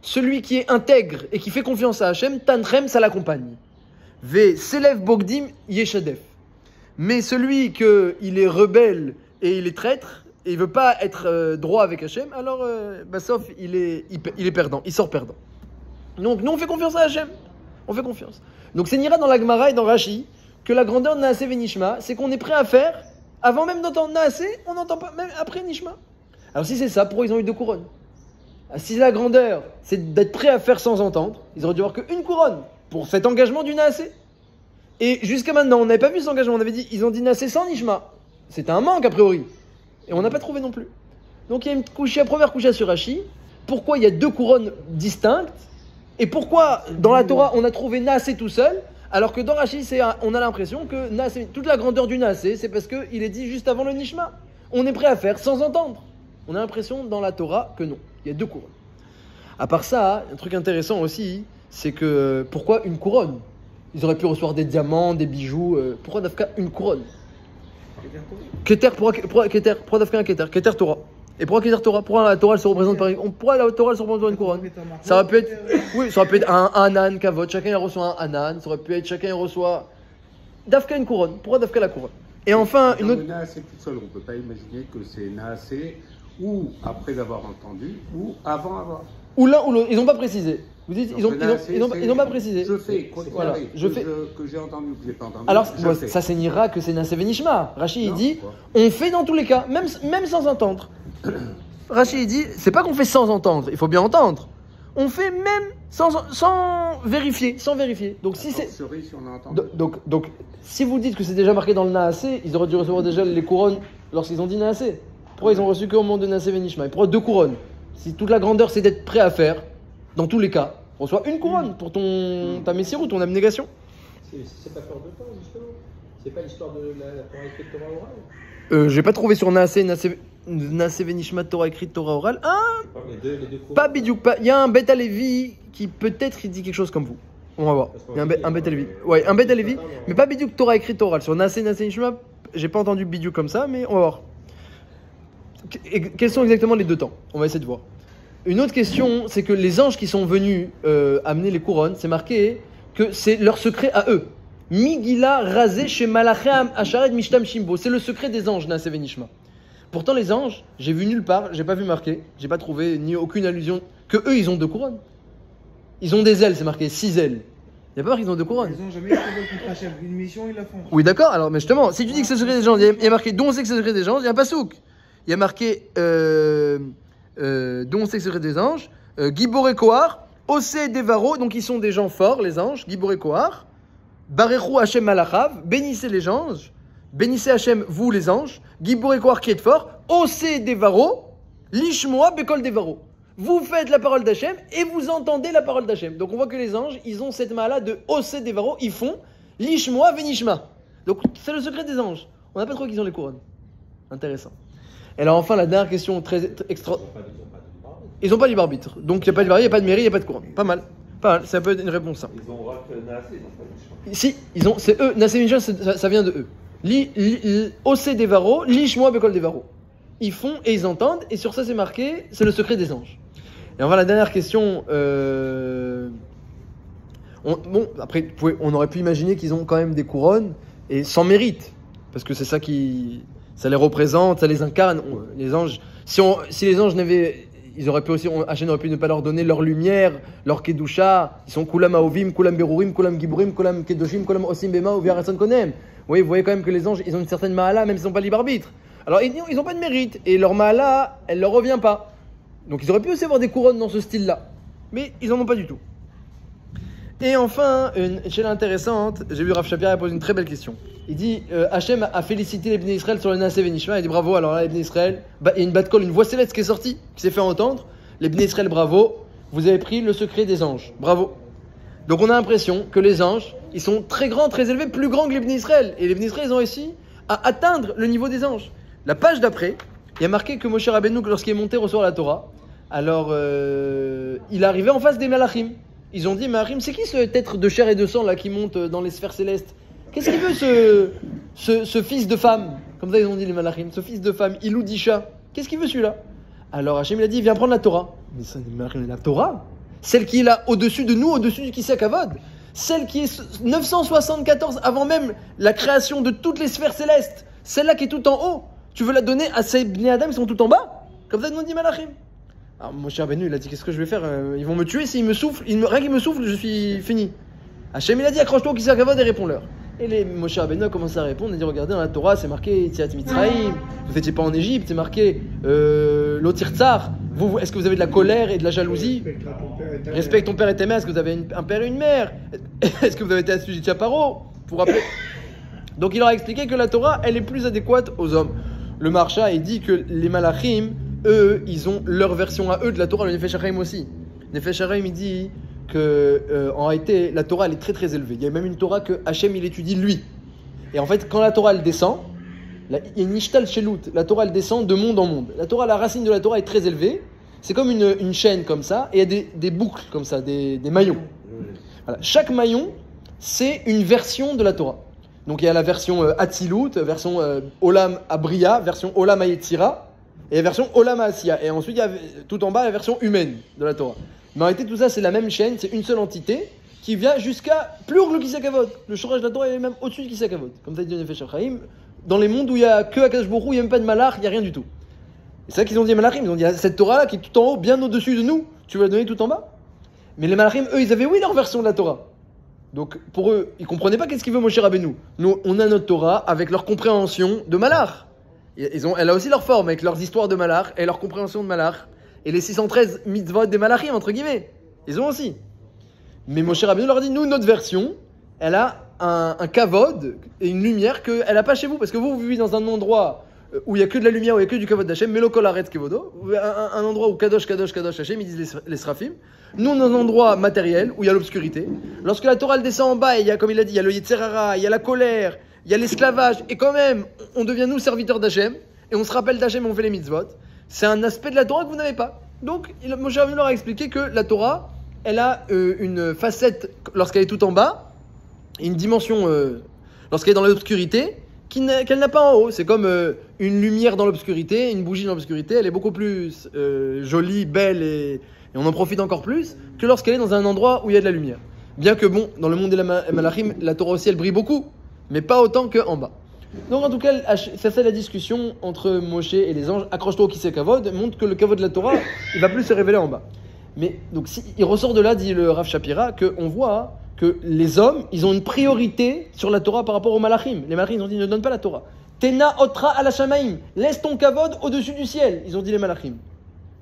Celui qui est intègre et qui fait confiance à Hachem, Tanchem, ça l'accompagne. Ve Selev Bogdim Yeshadef. Mais celui qu'il est rebelle et il est traître, et il veut pas être droit avec Hachem, alors sauf il est perdant, il sort perdant. Donc nous on fait confiance à Hachem. On fait confiance. Donc c'est Nira dans la Gemara et dans Rashi que la grandeur de Naaseh Venishma, c'est qu'on est prêt à faire, avant même d'entendre Naaseh, on n'entend pas, même après Nishma. Alors si c'est ça, pourquoi ils ont eu 2 couronnes? Si la grandeur, c'est d'être prêt à faire sans entendre, ils auraient dû avoir qu'une couronne pour cet engagement du Naaseh. Et jusqu'à maintenant, on n'avait pas vu cet engagement, on avait dit, ils ont dit Naaseh sans Nishma. C'était un manque a priori. Et on n'a pas trouvé non plus. Donc il y a une première couche sur Rashi. Pourquoi il y a 2 couronnes distinctes? Et pourquoi dans la Torah on a trouvé Naaseh tout seul, alors que dans Rashi on a l'impression que Naaseh, toute la grandeur du Naaseh, c'est parce qu'il est dit juste avant le Nishma. On est prêt à faire sans entendre. On a l'impression dans la Torah que non. Il y a 2 couronnes. À part ça, un truc intéressant aussi, c'est que pourquoi une couronne? Ils auraient pu recevoir des diamants, des bijoux. Pourquoi Dafka une couronne? Keter, pourquoi Dafka un Keter? Keter Torah. Et pourquoi Keter Torah? Pourquoi la Torah elle se représente par pourquoi la Torah elle se représente par une couronne? Ça aurait pu être, oui, ça aurait pu être un Hanan, Kavod. Chacun il reçoit un Hanan. Ça aurait pu être chacun il reçoit Dafka une couronne. Pourquoi Dafka la couronne? Et enfin une autre. Naaseh tout seul, on peut pas imaginer que c'est Naaseh ou après avoir entendu ou avant avoir. Ou l'un ou l'autre. Ils n'ont pas précisé. Vous dites ils n'ont pas précisé. Je fais voilà. Que j'ai entendu que j'ai pas entendu. Alors ça c'est Nira que c'est Naaseh Venishma. Rashi il dit on fait dans tous les cas, même sans entendre. Rashi il dit c'est pas qu'on fait sans entendre, il faut bien entendre. On fait même sans vérifier, Donc si c'est donc si vous dites que c'est déjà marqué dans le Naaseh, ils auraient dû recevoir déjà les couronnes lorsqu'ils ont dit Naaseh. Pourquoi ils ont reçu qu'au moment de Naaseh Venishma? Et pourquoi 2 couronnes? Si toute la grandeur c'est d'être prêt à faire, dans tous les cas, reçois une couronne pour ta messire ou ton abnégation. C'est pas peur de temps, justement. C'est pas l'histoire de la Torah écrite Torah orale. J'ai pas trouvé sur Naaseh Venishma Torah écrite Torah orale. Les deux Pas bidouk, pas. Il y a un Bet Alevi qui peut-être il dit quelque chose comme vous. On va voir. Il y a un Bet Alevi. Ouais, un Bet Alevi, mais pas bidouk Torah écrite Torah orale. Sur Naaseh Venishma, j'ai pas entendu bidouk comme ça, mais on va voir. Quels sont exactement les 2 temps? On va essayer de voir. Une autre question, c'est que les anges qui sont venus amener les couronnes, c'est marqué que c'est leur secret à eux. Migila razé chez Malachem Ashared Mishtam Shimbo. C'est le secret des anges, Naaseh Venishma. Pourtant, les anges, j'ai vu nulle part, j'ai pas vu marqué, j'ai pas trouvé ni aucune allusion que eux, ils ont 2 couronnes. Ils ont des ailes, c'est marqué 6 ailes. Il n'y a pas marqué qu'ils ont 2 couronnes. Ils n'ont jamais été contre Hachem. Une mission, ils la font. Oui, d'accord, alors, mais justement, si tu dis que c'est le secret des anges, il y a marqué dont on sait que c'est le secret des anges, il y a pas souk. Il y a marqué dont on sait que c'est le secret des anges, Giboré Kohar, Osé Devaro, donc ils sont des gens forts, les anges, Giboré Kohar, Barechou Hachem Malachav, bénissez les anges, bénissez Hachem, vous les anges, Giboré Kohar qui est fort, Osé Devaro, Lishmoa Bekol Devaro. Vous faites la parole d'Hachem et vous entendez la parole d'Hachem. Donc on voit que les anges, ils ont cette main-là de Osé Devaro, ils font Lishmoa Venishma. Donc c'est le secret des anges. On n'a pas trouvé qu'ils ont les couronnes. Intéressant. Et alors enfin, la dernière question très extra... Ils n'ont pas de libre arbitre. Ils n'ont pas libre arbitre. Donc il n'y a pas de libre arbitre, il n'y a pas de mairie, il n'y a pas de couronne. Pas mal. Pas mal, ça peut être une réponse simple. Ils ont rat Nassé, ils ont pas de choix. Si, c'est eux, Nassé Michel, ça vient de eux. Océ des Varros, Lishmoa Bekol des Varros. Ils font et ils entendent, et sur ça c'est marqué, c'est le secret des anges. Et enfin la dernière question, bon, après, on aurait pu imaginer qu'ils ont quand même des couronnes, et sans mérite, parce que c'est ça ça les représente, ça les incarne. Les anges, si les anges n'avaient, ils auraient pu aussi, Hachem aurait pu ne pas leur donner leur lumière, leur kedusha. Ils sont kulam aovim, kulam berurim, kulam giburim, kulam kedoshim, kulam osim bema ou viarason konem. Oui, vous voyez quand même que les anges, ils ont une certaine mahala, même s'ils n'ont pas libre arbitre. Alors ils n'ont pas de mérite, et leur mahala, elle leur revient pas. Donc ils auraient pu aussi avoir des couronnes dans ce style-là, mais ils en ont pas du tout. Et enfin, une échelle intéressante, j'ai vu Rav Shapira poser une très belle question. Il dit, Hachem a félicité les Bnei Israël sur le Naaseh Venishma, il dit bravo, alors là les Bnei Israël, il y a une bat-kol, une voix céleste qui est sortie, qui s'est fait entendre, les Bnei Israël bravo, vous avez pris le secret des anges, bravo. Donc on a l'impression que les anges, ils sont très grands, très élevés, plus grands que les Bnei Israël, et les Bnei Israël ils ont réussi à atteindre le niveau des anges. La page d'après, il y a marqué que Moshe Rabbeinu, lorsqu'il est monté recevoir la Torah, alors il est arrivé en face des Malachim. Ils ont dit, Malachim, c'est qui ce être de chair et de sang là qui monte dans les sphères célestes? Qu'est-ce qu'il veut ce fils de femme? Comme ça ils ont dit les Malachim, ce fils de femme, Ilou Disha. Qu'est-ce qu'il veut celui-là? Alors Hachem il a dit, viens prendre la Torah. Mais ça, Malachim, la Torah, celle qui est là au-dessus de nous, au-dessus du Kisei Kavod, celle qui est 974 avant même la création de toutes les sphères célestes, celle-là qui est tout en haut, tu veux la donner à ces Bnei Adam qui sont tout en bas? Comme ça ils nous dit Malachim. Alors Moshe Rabbeinu il a dit, qu'est-ce que je vais faire? Ils vont me tuer s'ils me soufflent, rien qu'ils me soufflent, je suis fini. Hachem il a dit, accroche-toi au Kisei Kavod et réponds-leur. Et les Moshe Rabbeinu a commencé à répondre, il a dit, regardez dans la Torah c'est marqué Yetziat Mitzrayim, vous n'étiez pas en Égypte, c'est marqué Lotir Tsar, est-ce que vous avez de la colère et de la jalousie? Respecte ton père et ta mère, est-ce que vous avez un père et une mère? Est-ce que vous avez été assujetti à Paro? Pour rappeler. Donc il leur a expliqué que la Torah elle est plus adéquate aux hommes. Le Marsha il dit que les Malachim, eux, ils ont leur version à eux de la Torah, le Nefesh HaChaim aussi. Nefesh HaChaim il dit que en réalité la Torah elle est très très élevée. Il y a même une Torah que Hachem il étudie lui. Et en fait quand la Torah elle descend, il y a une Ishtal Shelut, la Torah elle descend de monde en monde. La Torah, la racine de la Torah est très élevée. C'est comme une chaîne comme ça, et il y a des boucles comme ça, des maillons. Voilà. Chaque maillon, c'est une version de la Torah. Donc il y a la version Atzilut, version Olam Abriya, version Olam Ayetzira, et la version Olam Asiya. Et ensuite, il y a tout en bas la version humaine de la Torah. Mais en réalité, tout ça, c'est la même chaîne, c'est une seule entité qui vient jusqu'à plus haut que le Kisei Kavod. Le Shorash de la Torah est même au-dessus du Kisei Kavod. Comme ça dit Nefesh HaChaim, dans les mondes où il n'y a que Akadosh Baruch Hu, il n'y a même pas de Malach, il n'y a rien du tout. Et c'est ça qu'ils ont dit à Malachim, ils ont dit, cette Torah qui est tout en haut, bien au-dessus de nous, tu vas la donner tout en bas? Mais les Malachim, eux, ils avaient oui leur version de la Torah. Donc pour eux, ils ne comprenaient pas qu'est-ce qu'il veut Moshe Rabbeinu. Nous, on a notre Torah avec leur compréhension de Malach. Elle a aussi leur forme, avec leurs histoires de Malach et leur compréhension de Malach. Et les 613 mitzvot des Malachim, entre guillemets. Ils ont aussi. Mais Moshe Rabbeinu leur dit, nous, notre version, elle a un kavod et une lumière qu'elle n'a pas chez vous. Parce que vous vivez dans un endroit où il n'y a que de la lumière, où il n'y a que du kavod d'Hachem, Melokol Aretz Kevodo, un endroit où Kadosh, Kadosh, Kadosh Hachem, ils disent les Srafim. Nous, on a un endroit matériel où il y a l'obscurité. Lorsque la Torah elle descend en bas, il y a, comme il a dit, il y a le Yetzerara, il y a la colère, il y a l'esclavage, et quand même, on devient nous serviteurs d'Hachem, et on se rappelle d'Hachem, on fait les mitzvot. C'est un aspect de la Torah que vous n'avez pas. Donc, Moshe Rabbeinu leur a expliqué que la Torah, elle a une facette lorsqu'elle est tout en bas, une dimension lorsqu'elle est dans l'obscurité, qu'elle n'a pas en haut. C'est comme une lumière dans l'obscurité, une bougie dans l'obscurité, elle est beaucoup plus jolie, belle et on en profite encore plus que lorsqu'elle est dans un endroit où il y a de la lumière. Bien que bon, dans le monde des Malachim, la Torah aussi elle brille beaucoup, mais pas autant qu'en bas. Donc en tout cas, ça c'est la discussion entre Moshe et les anges. Accroche-toi au Kisei Kavod, montre que le Kavod de la Torah, il va plus se révéler en bas. Mais donc il ressort de là, dit le Rav Shapira, qu'on voit que les hommes, ils ont une priorité sur la Torah par rapport aux Malachim. Les Malachim, ils ont dit, ne donne pas la Torah. Tena otra ala shamaim, laisse ton Kavod au-dessus du ciel, ils ont dit les Malachim.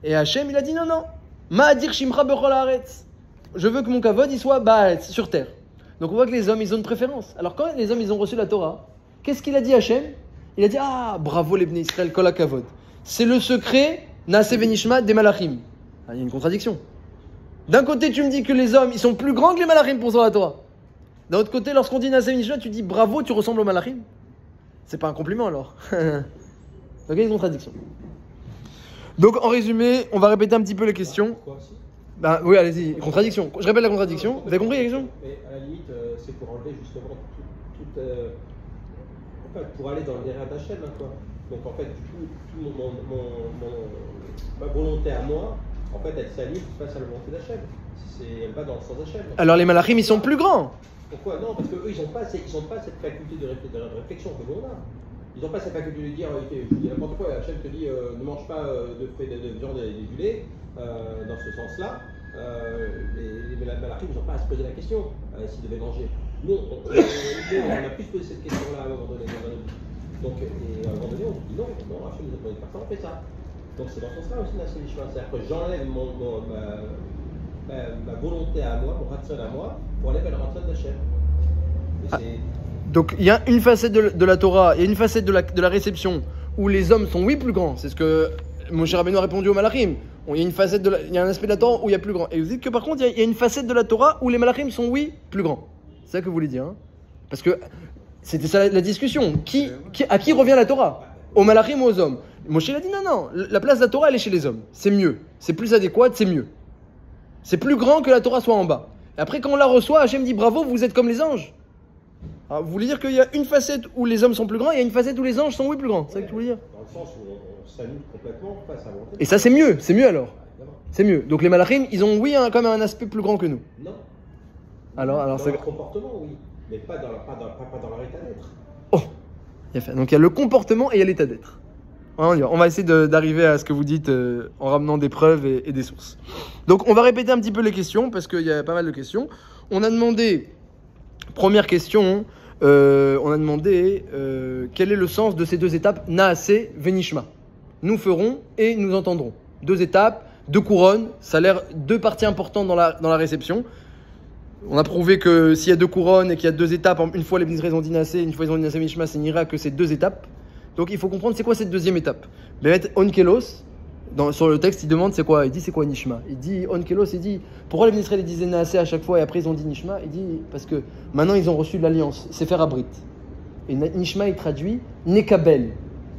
Et Hachem, il a dit non. Ma'adir shimcha bechol haaretz. Je veux que mon Kavod, il soit ba'aretz, sur terre. Donc on voit que les hommes, ils ont une préférence. Alors quand les hommes, ils ont reçu la Torah, qu'est-ce qu'il a dit Hachem? Il a dit, bravo les Bnei Israël, kol hakavod. C'est le secret, Naaseh Venishma, des Malachim. Il y a une contradiction. D'un côté, tu me dis que les hommes, ils sont plus grands que les Malachim pour recevoir la Torah. D'un autre côté, lorsqu'on dit Naaseh Venishma, tu dis bravo, tu ressembles aux Malachim. C'est pas un compliment alors. Donc il y a une contradiction. Donc en résumé, on va répéter un petit peu les questions. Quoi, si. Bah oui, allez-y, contradiction. Je répète la contradiction. Vous avez compris la question? Mais à la limite, c'est pour enlever justement tout en fait, pour aller dans le derrière d'Hachem, hein, quoi. Donc en fait, du coup, ma volonté à moi, en fait, elle s'allie face à la volonté d'Hachem. Elle va dans le sens d'Hachem. Alors les malachim, ils sont plus grands. Pourquoi? Non, parce qu'eux, ils n'ont pas cette faculté de réflexion que nous on a. Ils n'ont pas cette faculté de dire, je dis n'importe quoi, Hachem te dit, ne mange pas de viande et du lait, dans ce sens-là. Les malachim, ils n'ont pas à se poser la question s'ils devaient manger. Nous, on a pu se poser cette question-là à un moment donné. Donc, et à un moment donné, on dit non, Hachem nous a posé faire ça, on fait ça. Donc c'est dans ce sens-là aussi, c'est les chemins. C'est-à-dire que j'enlève ma volonté à moi, mon ratson à moi, pour aller vers le ratson d'Hachem. Donc il y a une facette de la Torah, il y a une facette de la réception où les hommes sont oui plus grands. C'est ce que Moshe Rabbeinu a répondu aux malachim. Il y a une facette il y a un aspect de la Torah où il y a plus grand. Et vous dites que par contre il y a une facette de la Torah où les malachim sont oui plus grands. C'est ça que vous voulez dire, hein? Parce que c'était ça la discussion. À qui revient la Torah? Aux malachim ou aux hommes? Moshe a dit non, la place de la Torah elle est chez les hommes. C'est mieux, c'est plus adéquat, c'est mieux. C'est plus grand que la Torah soit en bas. Et après quand on la reçoit, Hachem dit bravo, vous êtes comme les anges. Alors, vous voulez dire qu'il y a une facette où les hommes sont plus grands et il y a une facette où les anges sont oui plus grands. C'est ça que tu voulais dire? Dans le sens où on s'annule complètement face à la volonté. Et ça c'est mieux alors. C'est mieux. Donc les malachim, ils ont oui quand même un aspect plus grand que nous. Non. Alors dans c'est... leur comportement, oui, mais pas dans leur état d'être. Oh, il y a fait. Donc il y a le comportement et il y a l'état d'être. On va essayer d'arriver à ce que vous dites en ramenant des preuves et des sources. Donc on va répéter un petit peu les questions parce qu'il y a pas mal de questions. On a demandé, première question, on a demandé quel est le sens de ces deux étapes, Naaseh, Venishma. Nous ferons et nous entendrons. Deux étapes, deux couronnes, ça a l'air deux parties importantes dans la réception. On a prouvé que s'il y a deux couronnes et qu'il y a deux étapes, une fois les Bnei Israël ont dit Naaseh, une fois ils ont dit Naaseh Venishma, c'est Nira que c'est deux étapes. Donc il faut comprendre c'est quoi cette deuxième étape. Bémet Onkelos, sur le texte il demande c'est quoi? Il dit c'est quoi Nishma? Il dit Onkelos, il dit pourquoi les Bnei Israël disaient Naaseh à chaque fois et après ils ont dit Nishma? Il dit parce que maintenant ils ont reçu l'alliance, c'est faire abrit. Et Nishma il traduit Nekabel.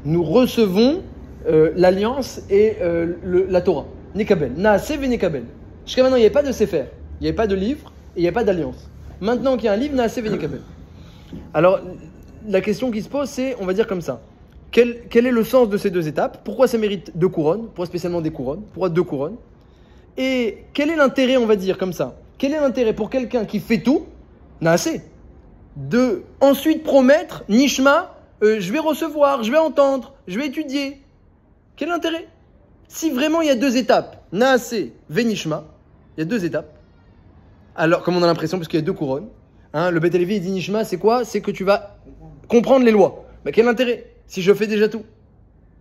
Nous recevons l'alliance et la Torah. Nekabel. Naaseh ve Nekabel. Jusqu'à maintenant il n'y avait pas de Sefer, il n'y avait pas de livre et il n'y avait pas d'alliance. Maintenant qu'il y a un livre, Naaseh ve Nekabel. Alors la question qui se pose c'est, on va dire comme ça. Quel est le sens de ces deux étapes? Pourquoi ça mérite deux couronnes? Pourquoi spécialement des couronnes? Pourquoi deux couronnes? Et quel est l'intérêt, on va dire comme ça? Quel est l'intérêt pour quelqu'un qui fait tout, Naaseh, de ensuite promettre, Nishma, je vais recevoir, je vais entendre, je vais étudier? Quel est l'intérêt? Si vraiment il y a deux étapes, Naaseh, Venishma, il y a deux étapes. Alors, comme on a l'impression, parce qu'il y a deux couronnes, hein, le Beth Lévi il dit Nishma, c'est quoi? C'est que tu vas comprendre les lois. Mais quel intérêt si je fais déjà tout?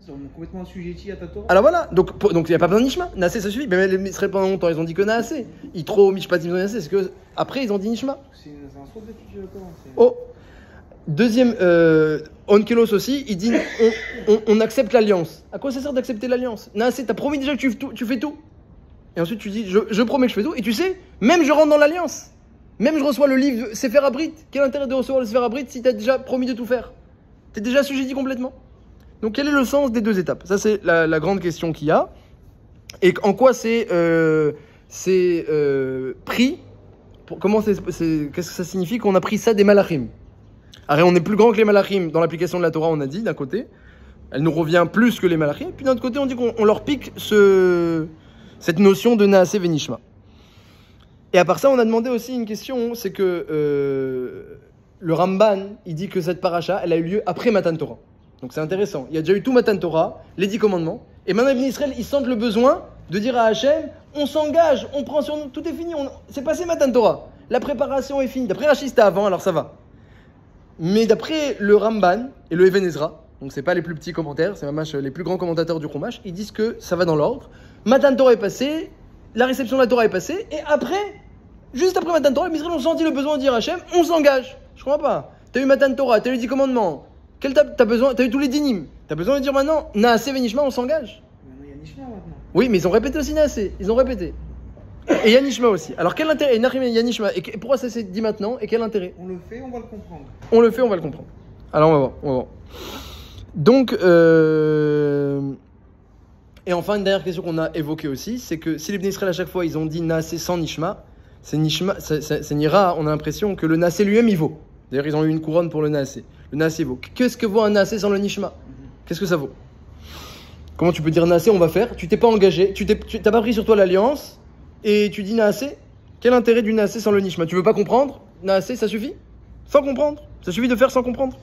On est complètement assujetti à ta Torah. Alors voilà, donc il n'y a pas besoin de Nishma. Naaseh ça suffit. Mais les Israël pendant longtemps ils ont dit que Naaseh. Yitro, Mishpatim, Naaseh, c'est que après ils ont dit Nishma. C'est un saut d'étudier la Torah. Oh, deuxième, Onkelos aussi, il dit on accepte l'alliance. À quoi ça sert d'accepter l'alliance? Naaseh, t'as promis déjà que tu fais tout. Et ensuite tu dis je promets que je fais tout. Et tu sais, même je rentre dans l'alliance. Même je reçois le livre Sefer Abrit. Quel intérêt de recevoir le Sefer Abrit si t'as déjà promis de tout faire? T'es déjà assujetti complètement. Donc quel est le sens des deux étapes? Ça c'est la grande question qu'il y a. Et en quoi c'est pris? Qu'est-ce que ça signifie qu'on a pris ça des malachim? Alors on est plus grand que les malachim dans l'application de la Torah, on a dit d'un côté. Elle nous revient plus que les malachim. Puis d'un autre côté on dit qu'on leur pique cette notion de Naaseh Venishma. Et à part ça on a demandé aussi une question, c'est que le Ramban, il dit que cette paracha, elle a eu lieu après Matan Torah. Donc c'est intéressant. Il y a déjà eu tout Matan Torah, les 10 commandements. Et maintenant, les Bnei Israël, ils sentent le besoin de dire à Hachem, on s'engage, on prend sur nous, tout est fini. C'est passé Matan Torah. La préparation est finie. D'après Rachid, c'était avant, alors ça va. Mais d'après le Ramban et le Even Ezra, donc c'est pas les plus petits commentaires, c'est vraiment les plus grands commentateurs du Chumash, ils disent que ça va dans l'ordre. Matan Torah est passé, la réception de la Torah est passée, et après, juste après Matan Torah, les Bnei Israël ont senti le besoin de dire à Hachem, on s'engage. Je comprends pas. T'as eu Matan Torah, t'as eu les 10 commandements. T'as besoin, t'as eu tous les dinim. T'as besoin de dire maintenant, Naaseh Venishma, on s'engage. Maintenant, il y a Nishma maintenant. Oui, mais ils ont répété aussi Naaseh. Ils ont répété. Et il y a Nishma aussi. Alors quel intérêt? Il y a Nishma. Et pourquoi ça s'est dit maintenant? Et quel intérêt? On le fait, on va le comprendre. On le fait, on va le comprendre. Alors on va voir. Donc, et enfin, une dernière question qu'on a évoquée aussi, c'est que si les Bnei Israël à chaque fois ils ont dit Naasé sans Nishma, c'est Nira, on a l'impression que le Naasé lui-même il vaut. D'ailleurs, ils ont eu une couronne pour le Naasé. Le Naasé vaut. Qu'est-ce que vaut un Naasé sans le Nishma? Qu'est-ce que ça vaut? Comment tu peux dire Naasé, on va faire? Tu t'es pas engagé, tu t'as pas pris sur toi l'alliance, et tu dis Naasé? Quel intérêt du Naasé sans le Nishma? Tu veux pas comprendre? Naasé, ça suffit? Sans comprendre? Ça suffit de faire sans comprendre?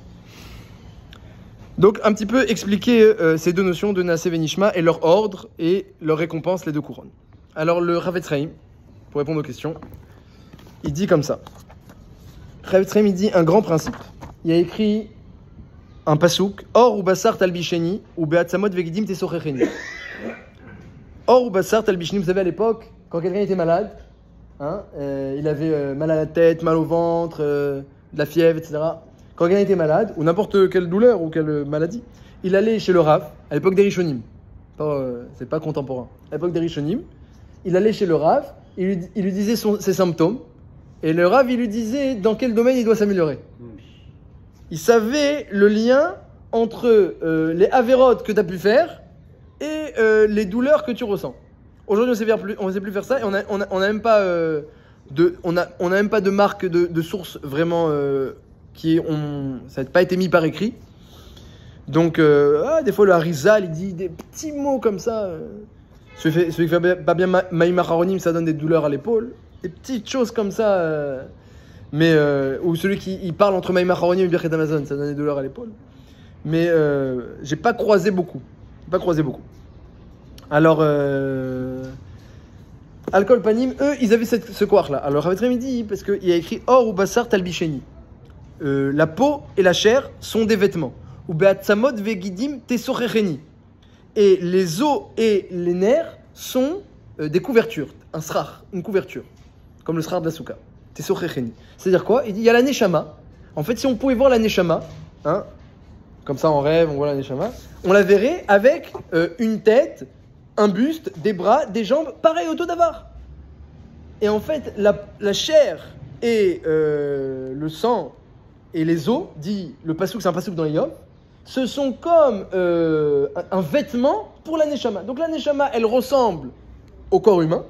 Donc, un petit peu expliquer ces deux notions de Naasé et Nishma et leur ordre et leur récompense, les deux couronnes. Alors, le Rav Etzraim, pour répondre aux questions, il dit comme ça. Rav Etzraim, il dit un grand principe. Il a écrit un pasouk, Or ou Bassar Talbisheni, ou Beatzamot Vegidim Tesochecheni. Or ou Bassar Talbisheni, vous savez, à l'époque, quand quelqu'un était malade, il avait mal à la tête, mal au ventre, de la fièvre, etc. Quand quelqu'un était malade, ou n'importe quelle douleur ou quelle maladie, il allait chez le Rav, à l'époque des Rishonim. C'est pas contemporain. À l'époque des Rishonim, il allait chez le Rav, il lui disait ses symptômes, et le Rav, il lui disait dans quel domaine il doit s'améliorer. Il savait le lien entre les avérotes que tu as pu faire et les douleurs que tu ressens. Aujourd'hui, on ne sait plus faire ça, et on n'a même pas de marque de source vraiment ça n'a pas été mis par écrit. Donc, des fois, le Harizal, il dit des petits mots comme ça. Celui qui fait pas bien Maïm Aharonim, ça donne des douleurs à l'épaule. Des petites choses comme ça. Ou celui qui parle entre Maïm Aharonim et Birkat Amazon, ça donne des douleurs à l'épaule. Mais j'ai pas croisé beaucoup. Alors, Alcool Panim, eux, ils avaient ce couard-là. Alors, Rav Etzraim dit, parce qu'il y a écrit Or ou Bassar Talbisheni. La peau et la chair sont des vêtements. Ou Beatzamot Vegidim Tesochecheni. Et les os et les nerfs sont des couvertures. Un srar, une couverture. Comme le srar de la souka. Tesochecheni. C'est-à-dire quoi? Il dit, il y a la Neshama. En fait, si on pouvait voir la Neshama, comme ça en rêve, on voit la Neshama, on la verrait avec une tête, un buste, des bras, des jambes, pareil au Todavar. Et en fait, la chair et le sang et les os, dit le pasouk, c'est un pasouk dans Yom, ce sont comme un vêtement pour la Neshama. Donc la Neshama, elle ressemble au corps humain,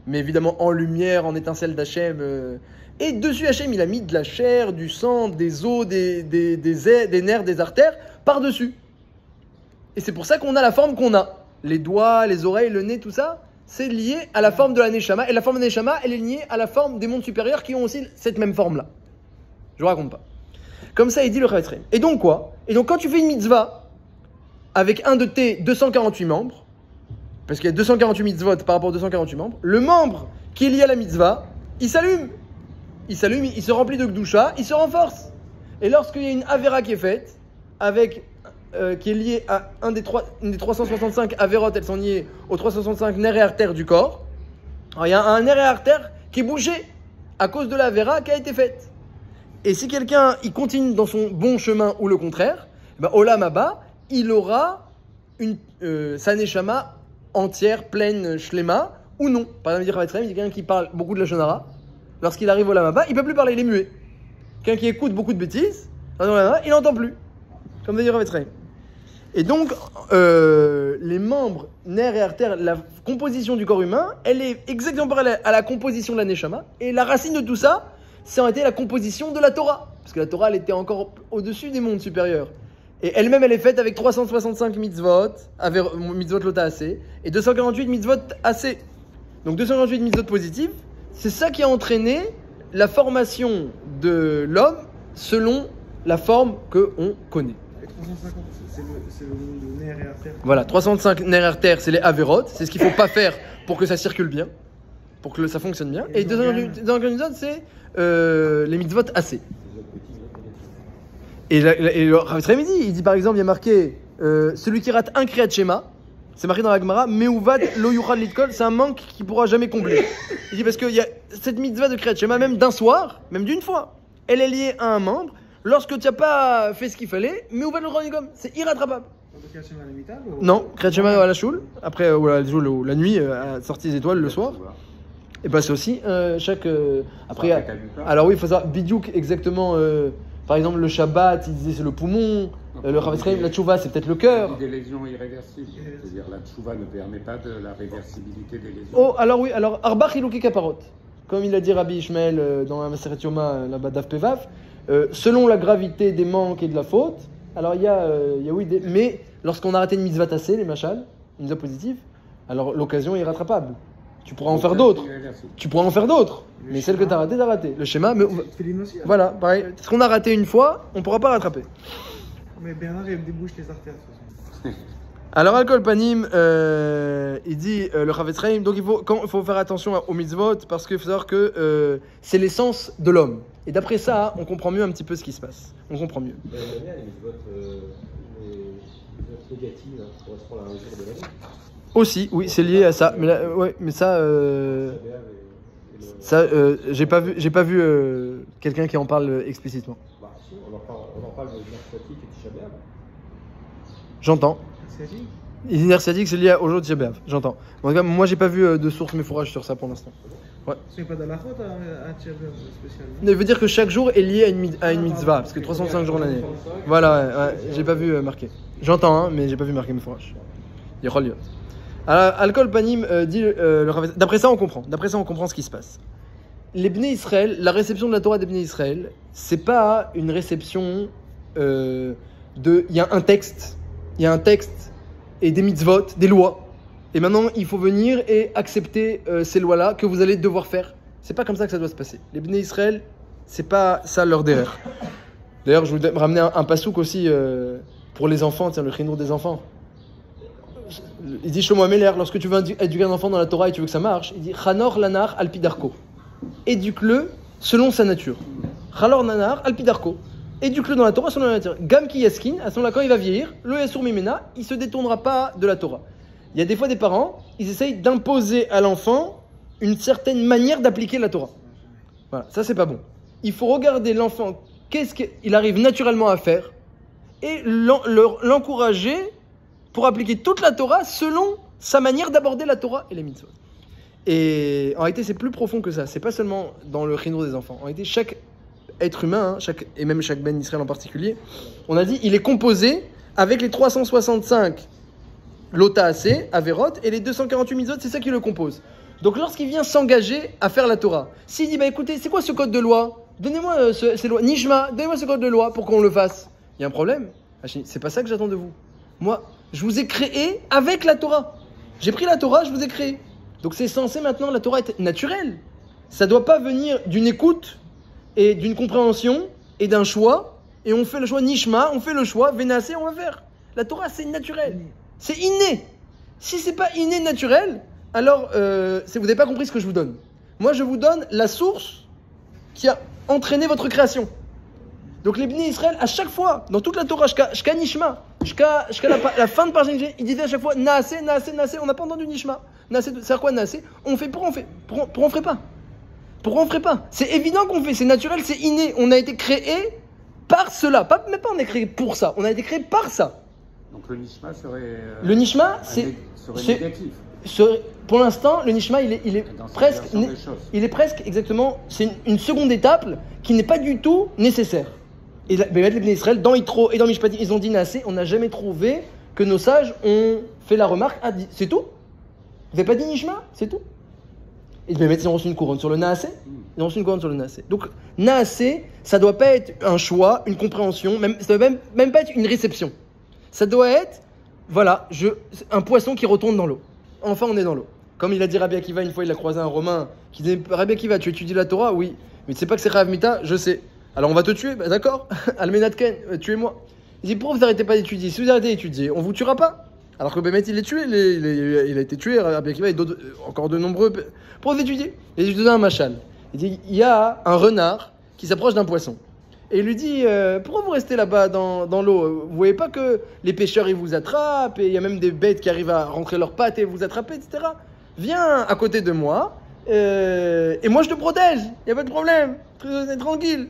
mais évidemment en lumière, en étincelle d'Hachem. Et dessus, Hachem, il a mis de la chair, du sang, des os, des nerfs, des artères, par-dessus. Et c'est pour ça qu'on a la forme qu'on a. Les doigts, les oreilles, le nez, tout ça, c'est lié à la forme de la Neshama. Et la forme de la Neshama, elle est liée à la forme des mondes supérieurs qui ont aussi cette même forme-là. Je vous raconte pas. Comme ça, il dit le Rav Etzraim. Et donc quoi? Et donc quand tu fais une mitzvah avec un de tes 248 membres, parce qu'il y a 248 mitzvot par rapport aux 248 membres, le membre qui est lié à la mitzvah, il s'allume. Il se remplit de Gdusha, il se renforce. Et lorsqu'il y a une Avera qui est faite, qui est liée à une des 365 Averot, elles sont liées aux 365 nerfs et artères du corps, alors il y a un nerf et artère qui est bouché à cause de la Avera qui a été faite. Et si quelqu'un il continue dans son bon chemin ou le contraire, Olam Haba, il aura sa Neshama entière, pleine, shlema, ou non. Par exemple, il dit Rav Etzraim, il y a quelqu'un qui parle beaucoup de la Shonara, lorsqu'il arrive au Olam Haba, il ne peut plus parler, il est muet. Quelqu'un qui écoute beaucoup de bêtises, il n'entend plus. Comme dit Rav Etzraim. Et donc, les membres, nerfs et artères, la composition du corps humain, elle est exactement pareille à la composition de la Neshama. Et la racine de tout ça, ça a été la composition de la Torah. Parce que la Torah, elle était encore au-dessus des mondes supérieurs. Et elle-même, elle est faite avec 365 mitzvot, mitzvot lota assez, et 248 mitzvot assez. Donc 248 mitzvot positives, c'est ça qui a entraîné la formation de l'homme selon la forme qu'on connaît. Et 350, c'est le nombre de nerfs et artères. Voilà, 365 nerfs et artères, c'est les avérotes, c'est ce qu'il ne faut pas faire pour que ça circule bien, pour que ça fonctionne bien. Et 248 c'est les mitzvot assez. Et le Rav Etzraim il dit par exemple, il y a marqué celui qui rate un Kriyat Shema, c'est marqué dans la Gemara, Meuvad lo yuchad litkol, c'est un manque qui ne pourra jamais combler. Il dit parce qu'il y a cette mitzvah de Kriyat Shema, même d'un soir, même d'une fois, elle est liée à un membre. Lorsque tu n'as pas fait ce qu'il fallait, Meuvad lo yuchad, c'est irrattrapable. Non, Kriyat Shema à la choule, après la nuit, à sortie des étoiles le soir. Et bah c'est aussi chaque. Après, alors oui, il faut savoir, Bidiouk exactement. Par exemple, le Shabbat, il disait c'est le poumon. Le Chavetz Chaim, la tchouva, c'est peut-être le cœur. Des lésions irréversibles. C'est-à-dire la tchouva ne permet pas de la réversibilité des lésions. Oh, alors oui, alors Arba Chilouki Kaparot. Comme il a dit Rabbi Ishmael dans la Maseret Yoma, là-bas d'Av Pevav, selon la gravité des manques et de la faute, alors il y a oui, mais lorsqu'on a raté une mitzvah tassée, les machal, une mitzvah positive, alors l'occasion est rattrapable. Tu pourras en faire d'autres. Tu pourras en faire d'autres. Mais celle que tu as ratée, tu as raté. Le schéma, mais voilà, pareil. Ce qu'on a raté une fois, on ne pourra pas rattraper. Mais Bernard, il débouche les artères, de toute façon. Alors, Al-Kol Panim, il dit le Chavetz Chaim, donc il faut faire attention aux mitzvot parce qu'il faut savoir que c'est l'essence de l'homme. Et d'après ça, on comprend mieux un petit peu ce qui se passe. On comprend mieux. Il y a bien les mitzvot négatives qui correspondent à un jour de l'année. Aussi, oui, c'est lié à ça. Mais, là, ouais, mais ça, j'ai pas vu quelqu'un qui en parle explicitement. Bah, si, on en parle de Narcotique et Tisha B'Av. J'entends. C'est dit. Inertia dit que c'est lié au jour de Tisha B'Av. J'entends. En tout cas, moi, j'ai pas vu de source méfourage sur ça pour l'instant. Ouais. C'est pas de la faute à Tisha B'Av spécialement. Ça veut dire que chaque jour est lié à une mitzvah, parce que 305 jours l'année. Voilà, ouais, j'ai pas vu marqué. J'entends, hein, mais j'ai pas vu marqué méfourage. Yachol yot. Alors, Al-Kol Panim dit d'après ça on comprend ce qui se passe. Les Bnei Israël, la réception de la Torah des Bnei Israël, c'est pas une réception il y a un texte et des mitzvot, des lois. Et maintenant il faut venir et accepter ces lois-là que vous allez devoir faire. C'est pas comme ça que ça doit se passer. Les Bnei Israël, c'est pas ça leur derrière. D'ailleurs, je vous ramener un pasouk aussi pour les enfants, tiens, le chinour des enfants. Il dit Shlomo Ameler, lorsque tu veux éduquer un enfant dans la Torah et tu veux que ça marche, il dit Chanor lanar alpidarko. Éduque-le selon sa nature. Chanor lanar alpidarko. Éduque-le dans la Torah selon la nature. Gam ki yaskin, à ce moment-là, quand il va vieillir, le yasur mimena, il se détournera pas de la Torah. Il y a des fois des parents, ils essayent d'imposer à l'enfant une certaine manière d'appliquer la Torah. Voilà, ça c'est pas bon. Il faut regarder l'enfant, qu'est-ce qu'il arrive naturellement à faire, et l'encourager pour appliquer toute la Torah selon sa manière d'aborder la Torah et les mitzvot. Et en réalité, c'est plus profond que ça. C'est pas seulement dans le chinour des enfants. En réalité, chaque être humain, et même chaque Ben Israël en particulier, on a dit, il est composé avec les 365 Lota'aseh, Averot, et les 248 mitzvot, c'est ça qui le compose. Donc lorsqu'il vient s'engager à faire la Torah, s'il dit, bah écoutez, c'est quoi ce code de loi? Donnez-moi ces lois. Nishma, donnez-moi ce code de loi pour qu'on le fasse. Il y a un problème. C'est pas ça que j'attends de vous. Moi, je vous ai créé avec la Torah. J'ai pris la Torah, je vous ai créé. Donc c'est censé maintenant, la Torah être naturelle. Ça ne doit pas venir d'une écoute et d'une compréhension et d'un choix. Et on fait le choix Nishma, on fait le choix Vénacé, on va faire. La Torah, c'est naturel. C'est inné. Si c'est pas inné, naturel, alors vous n'avez pas compris ce que je vous donne. Moi, je vous donne la source qui a entraîné votre création. Donc les Bnei Israël, à chaque fois, dans toute la Torah, jusqu'à Nishma, jusqu'à la fin de Parashat Nishma, ils disaient à chaque fois Naaseh, Naaseh, Naaseh. On n'a pas entendu Nishma. Naaseh, c'est quoi Naaseh? On fait, pourquoi on fait? Pourquoi on ferait pas? Pourquoi on ferait pas? C'est évident qu'on fait, c'est naturel, c'est inné. On a été créé par cela. Même pas on est créé pour ça, on a été créé par ça. Donc le Nishma serait. Le Nishma, serait négatif. Pour l'instant, le Nishma, il est presque exactement. C'est une seconde étape qui n'est pas du tout nécessaire. Et les Bnei Israël, dans Yitro et dans Mishpatim, ils ont dit Naaseh, on n'a jamais trouvé que nos sages ont fait la remarque, c'est tout? Vous n'avez pas dit Nishma? C'est tout? Et ils ont reçu une couronne sur le Naaseh. Ils ont reçu une couronne sur le Naaseh. Donc, Naaseh, ça ne doit pas être un choix, une compréhension, ça ne doit même pas être une réception. Ça doit être, voilà, un poisson qui retourne dans l'eau. Enfin, on est dans l'eau. Comme il a dit Rabbi Akiva, une fois, il a croisé un Romain qui disait Rabbi Akiva, tu étudies la Torah? Oui. Mais tu sais pas que c'est Chayav Mita? Je sais. Alors on va te tuer, bah, d'accord. Almenatken, tuez-moi. Il dit pourquoi vous n'arrêtez pas d'étudier? Si vous arrêtez d'étudier, on vous tuera pas. Alors que Bémet il est tué, il a été tué, Rabbi Akiva et encore de nombreux. Pourquoi vous étudiez? Et je lui donne un machal. Il dit il y a un renard qui s'approche d'un poisson. Et il lui dit pourquoi vous restez là-bas dans l'eau? Vous voyez pas que les pêcheurs ils vous attrapent et il y a même des bêtes qui arrivent à rentrer leurs pattes et vous attraper, etc. Viens à côté de moi et moi je te protège, il n'y a pas de problème, tranquille.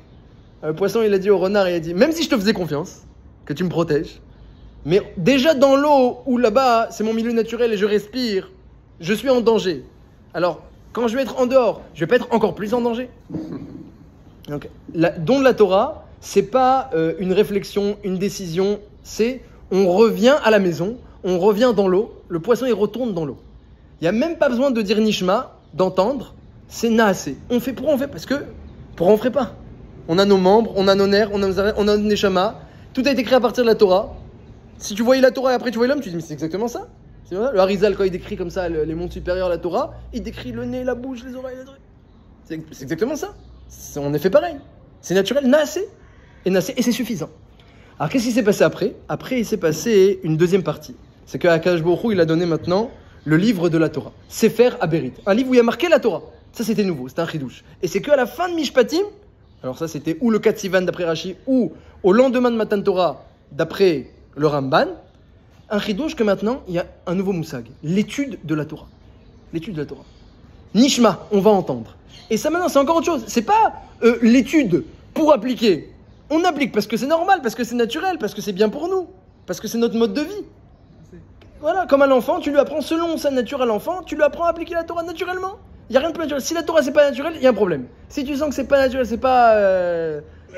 Le poisson, il a dit au renard, il a dit, même si je te faisais confiance, que tu me protèges, mais déjà dans l'eau, où là-bas, c'est mon milieu naturel et je respire, je suis en danger. Alors, quand je vais être en dehors, je vais pas être encore plus en danger. Donc, don de la Torah, c'est pas une réflexion, une décision, c'est on revient à la maison, on revient dans l'eau, le poisson il retourne dans l'eau. Il n'y a même pas besoin de dire nishma, d'entendre, c'est naasé. On fait pourquoi on fait? Parce que pourquoi on ne ferait pas? On a nos membres, on a nos nerfs, on a notre neshama, tout a été créé à partir de la Torah. Si tu voyais la Torah et après tu voyais l'homme, tu dis mais c'est exactement ça. C'est vrai. Le Harizal, quand il décrit comme ça les mondes supérieurs, la Torah, il décrit le nez, la bouche, les oreilles, les trucs. C'est exactement ça. On est fait pareil. C'est naturel, naasé. Et c'est suffisant. Alors qu'est-ce qui s'est passé après? Après, il s'est passé une deuxième partie. C'est qu'Akadosh Baruch Hu, il a donné maintenant le livre de la Torah. Sefer Aberit. Un livre où il y a marqué la Torah. Ça, c'était nouveau, c'était un chidouche. Et c'est qu'à la fin de Mishpatim, alors ça, c'était ou le 4 Sivan d'après Rashi, ou au lendemain de Matan Torah d'après le Ramban, un chidouche que maintenant, il y a un nouveau moussag. L'étude de la Torah. L'étude de la Torah. Nishma, on va entendre. Et ça, maintenant, c'est encore autre chose. C'est pas l'étude pour appliquer. On applique parce que c'est normal, parce que c'est naturel, parce que c'est bien pour nous, parce que c'est notre mode de vie. Voilà, comme à l'enfant, tu lui apprends selon sa nature à l'enfant, tu lui apprends à appliquer la Torah naturellement. Il n'y a rien de plus naturel. Si la Torah c'est pas naturel, il y a un problème. Si tu sens que c'est pas naturel, c'est pas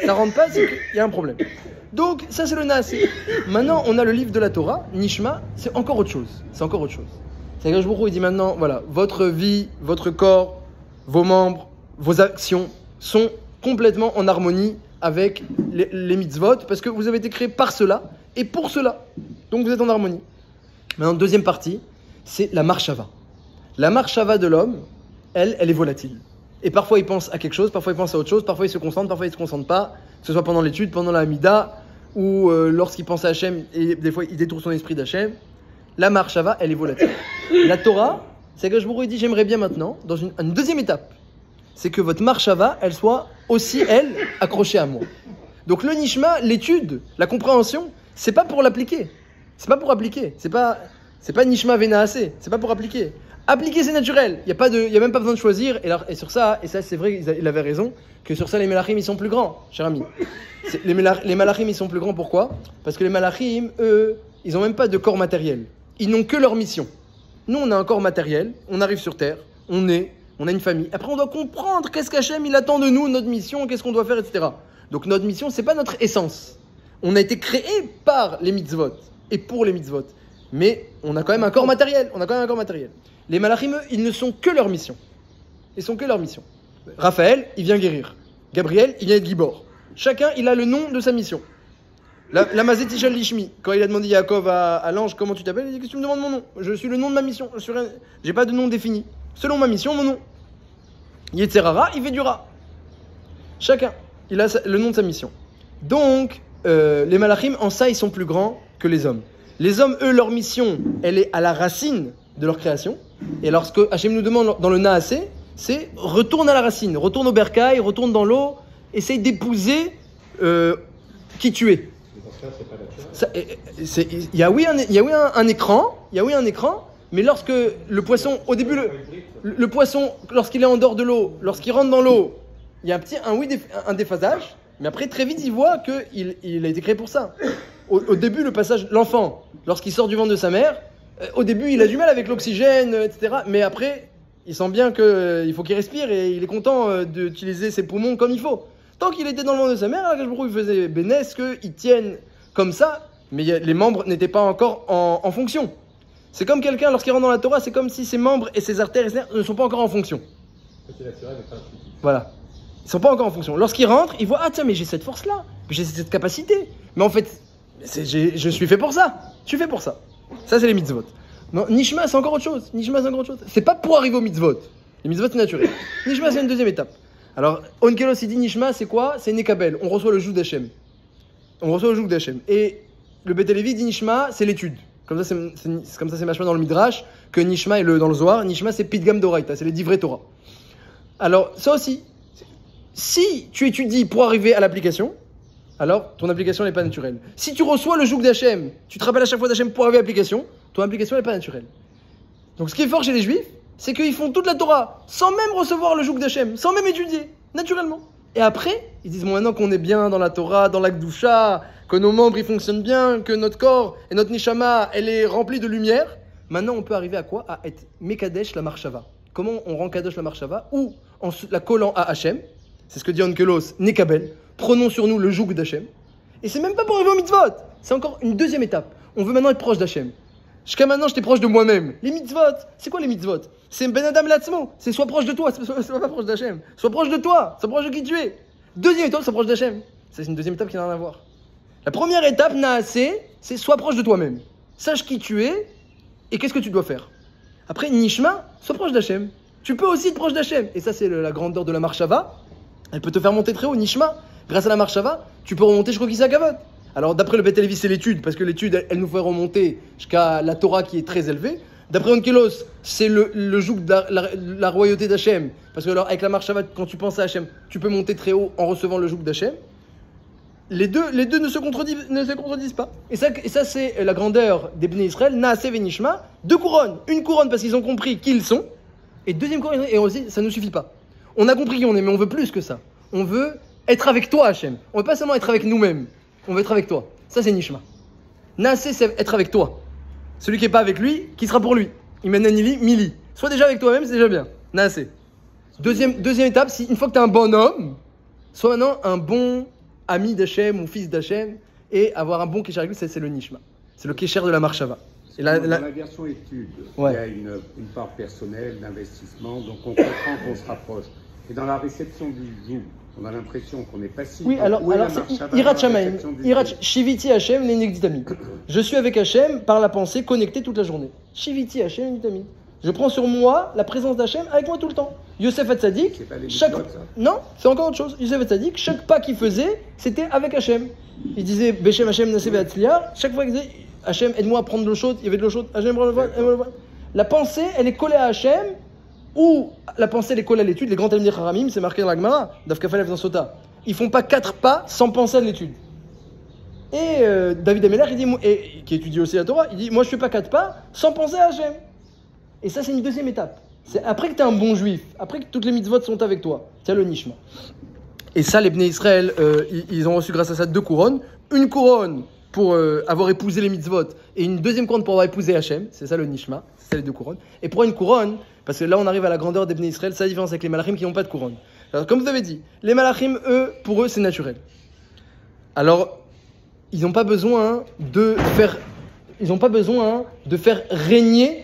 ça rentre pas, c'est qu'il y a un problème. Donc ça c'est le Naasé. Maintenant on a le livre de la Torah, Nishma, c'est encore autre chose. C'est encore autre chose. C'est que il dit maintenant, voilà, votre vie, votre corps, vos membres, vos actions sont complètement en harmonie avec les mitzvot, parce que vous avez été créés par cela et pour cela. Donc vous êtes en harmonie. Maintenant, deuxième partie, c'est la marshava. La marshava de l'homme, elle est volatile. Et parfois il pense à quelque chose, parfois il pense à autre chose, parfois il se concentre, parfois il se concentre pas, que ce soit pendant l'étude, pendant la Hamida, ou lorsqu'il pense à Hachem, et des fois il détourne son esprit d'Hachem. La marshava, elle est volatile. La Torah, c'est que je vous dis, j'aimerais bien maintenant, dans une deuxième étape, c'est que votre marshava, elle soit aussi, elle, accrochée à moi. Donc le nishma, l'étude, la compréhension, c'est pas pour l'appliquer. C'est pas pour appliquer. C'est pas nishma venaasé. C'est pas pour appliquer. Appliquer, c'est naturel. Il y a même pas besoin de choisir. Et sur ça, et ça c'est vrai, il avait raison, que sur ça les malachim ils sont plus grands, cher ami. Les malachim ils sont plus grands, pourquoi? Parce que les malachim, eux, ils ont même pas de corps matériel. Ils n'ont que leur mission. Nous, on a un corps matériel, on arrive sur terre, on a une famille. Après, on doit comprendre qu'est-ce qu'Hachem il attend de nous, notre mission, qu'est-ce qu'on doit faire, etc. Donc notre mission, c'est pas notre essence. On a été créé par les mitzvot et pour les mitzvot. Mais on a quand même un corps matériel. Les malachim, eux, ils ne sont que leur mission. Ils sont que leur mission. Raphaël, il vient guérir. Gabriel, il vient être Gibor. Chacun, il a le nom de sa mission. La Mazeti Shal Lishmi, quand il a demandé Yaakov à l'ange comment tu t'appelles, il dit qu'est-ce que tu me demandes mon nom? Je suis le nom de ma mission. J'ai pas de nom défini. Selon ma mission, mon nom. Yetzerara, il fait du rat. Chacun, il a le nom de sa mission. Donc, les malachim, en ça, ils sont plus grands que les hommes. Les hommes, eux, leur mission, elle est à la racine de leur création. Et alors, ce que Hachem nous demande dans le Naasé, c'est retourne à la racine, retourne au bercail, retourne dans l'eau, essaye d'épouser qui tu es. Il y a un écran, mais lorsque le poisson, au début, le poisson, lorsqu'il est en dehors de l'eau, lorsqu'il rentre dans l'eau, il y a un déphasage, mais après, très vite, il voit qu'il a été créé pour ça. Au début, le passage, l'enfant, lorsqu'il sort du ventre de sa mère, au début, il a du mal avec l'oxygène, etc. Mais après, il sent bien qu'il faut qu'il respire et il est content d'utiliser ses poumons comme il faut. Tant qu'il était dans le ventre de sa mère, il faisait bénesse qu'ils tiennent comme ça, mais les membres n'étaient pas encore en fonction. C'est comme quelqu'un, lorsqu'il rentre dans la Torah, c'est comme si ses membres et ses artères et ses nerfs ne sont pas encore en fonction. C'est naturel, mais pas intuitif. Voilà. Ils ne sont pas encore en fonction. Lorsqu'il rentre, il voit, ah tiens, mais j'ai cette force-là, j'ai cette capacité. Mais en fait, je suis fait pour ça. Je suis fait pour ça. Ça, c'est les mitzvot. Non, Nishma, c'est encore autre chose. C'est pas pour arriver aux mitzvot. Les mitzvot, c'est naturel. Nishma, c'est une deuxième étape. Alors, Onkelos, il dit Nishma, c'est quoi? C'est Nekabel. On reçoit le joug d'Hachem. Et le Beth Lévi dit Nishma, c'est l'étude. Comme ça, c'est machma dans le Midrash, que Nishma est dans le Zohar. Nishma, c'est Pidgam d'Oraita, c'est les divrei Torah. Alors, ça aussi, si tu étudies pour arriver à l'application, alors ton application n'est pas naturelle. Si tu reçois le joug d'Hachem, tu te rappelles à chaque fois d'Hachem pour arriver à l'application, ton application n'est pas naturelle. Donc, ce qui est fort chez les Juifs, c'est qu'ils font toute la Torah sans même recevoir le joug d'Hachem, sans même étudier, naturellement. Et après, ils disent, bon, maintenant qu'on est bien dans la Torah, dans la Kedusha, que nos membres ils fonctionnent bien, que notre corps et notre Neshama, elle est remplie de lumière, maintenant on peut arriver à quoi? À être Mekadesh la Marshava. Comment on rend Kadosh la Marshava? Ou en la collant à Hachem, c'est ce que dit Onkelos, Nekabel, prenons sur nous le joug d'Hachem. Et c'est même pas pour arriver au mitzvot. C'est encore une deuxième étape. On veut maintenant être proche d'Hachem. Jusqu'à maintenant, j'étais proche de moi-même. Les mitzvot, c'est quoi les mitzvot? C'est Ben Adam Latzmo. C'est sois proche de toi, sois pas proche d'Hachem. Sois proche de toi, sois proche de qui tu es. Deuxième étape, sois proche d'Hachem. Ça, c'est une deuxième étape qui n'a rien à voir. La première étape, Naasé, c'est sois proche de toi-même. Sache qui tu es et qu'est-ce que tu dois faire. Après, Nishma, sois proche d'Hachem. Tu peux aussi être proche d'Hachem. Et ça, c'est la grandeur de la Marshava. Elle peut te faire monter très haut. Nishma, grâce à la Marshava, tu peux remonter jusqu'au Kisakavod. Alors, d'après le Beth Levi, c'est l'étude, parce que l'étude, elle nous fait remonter jusqu'à la Torah qui est très élevée. D'après Onkelos, c'est le joug de la royauté d'Hachem. Parce que alors, avec la Marshava, quand tu penses à Hachem, tu peux monter très haut en recevant le joug d'Hachem. Les deux ne se contredisent pas. Et ça c'est la grandeur des Bnei Israël, Naasé Venishma, 2 couronnes. Une couronne parce qu'ils ont compris qui ils sont, et deuxième couronne, et aussi, ça ne suffit pas. On a compris qui on est, mais on veut plus que ça. On veut être avec toi, Hachem. On veut pas seulement être avec nous-mêmes, on veut être avec toi. Ça c'est Nishma. Naasé, c'est être avec toi. Celui qui n'est pas avec lui, qui sera pour lui. Imenanili, Mili. Sois déjà avec toi-même, c'est déjà bien. Naasé. Deuxième étape, une fois que tu es un bon homme, sois maintenant un bon ami d'Hachem ou fils d'Hachem, et avoir un bon Kesher avec lui, c'est le Nishma. C'est le Kesher de la Marshava. Et dans la version étude, ouais. Il y a une part personnelle d'investissement, donc on comprend qu'on se rapproche. Et dans la réception du joug, on a l'impression qu'on est passif. Oui, alors c'est Irat Shamaim, Irat Shiviti Hachem Lenegditami. Je suis avec Hachem par la pensée connectée toute la journée. Shiviti Hachem Lenegditami. Je prends sur moi la présence d'Hachem avec moi tout le temps. Yosef Hatzadik, non, c'est encore autre chose. Yosef Hatzadik, chaque pas qu'il faisait, c'était avec Hachem. Il disait Beshem Hachem Naseh Be'atzliar. Chaque fois qu'il disait Hachem, aide-moi à prendre de l'eau chaude, il y avait de l'eau chaude. Hachem, prends le voile. La pensée, elle est collée à Hachem, ou la pensée, elle est collée à l'étude. Les grands Talmidei Chachamim, c'est marqué dans la Gemara, Daf Kafalev dans Sota. Ils font pas 4 pas sans penser à l'étude. Et David Ameler, il dit, qui étudie aussi la Torah, il dit, moi je fais pas 4 pas sans penser à Hachem. Et ça, c'est une deuxième étape. C'est après que tu es un bon juif, après que toutes les mitzvot sont avec toi, tu as le Nishma. Et ça, les Bnei Israël, ils ont reçu grâce à ça 2 couronnes. Une couronne pour avoir épousé les mitzvot, et une deuxième couronne pour avoir épousé Hachem. C'est ça le Nishma, c'est ça les 2 couronnes. Et pour une couronne, parce que là on arrive à la grandeur des Bnei Israël, c'est la différence avec les Malachim qui n'ont pas de couronne. Alors comme vous avez dit, les Malachim, pour eux, c'est naturel. Alors, ils n'ont pas besoin de faire régner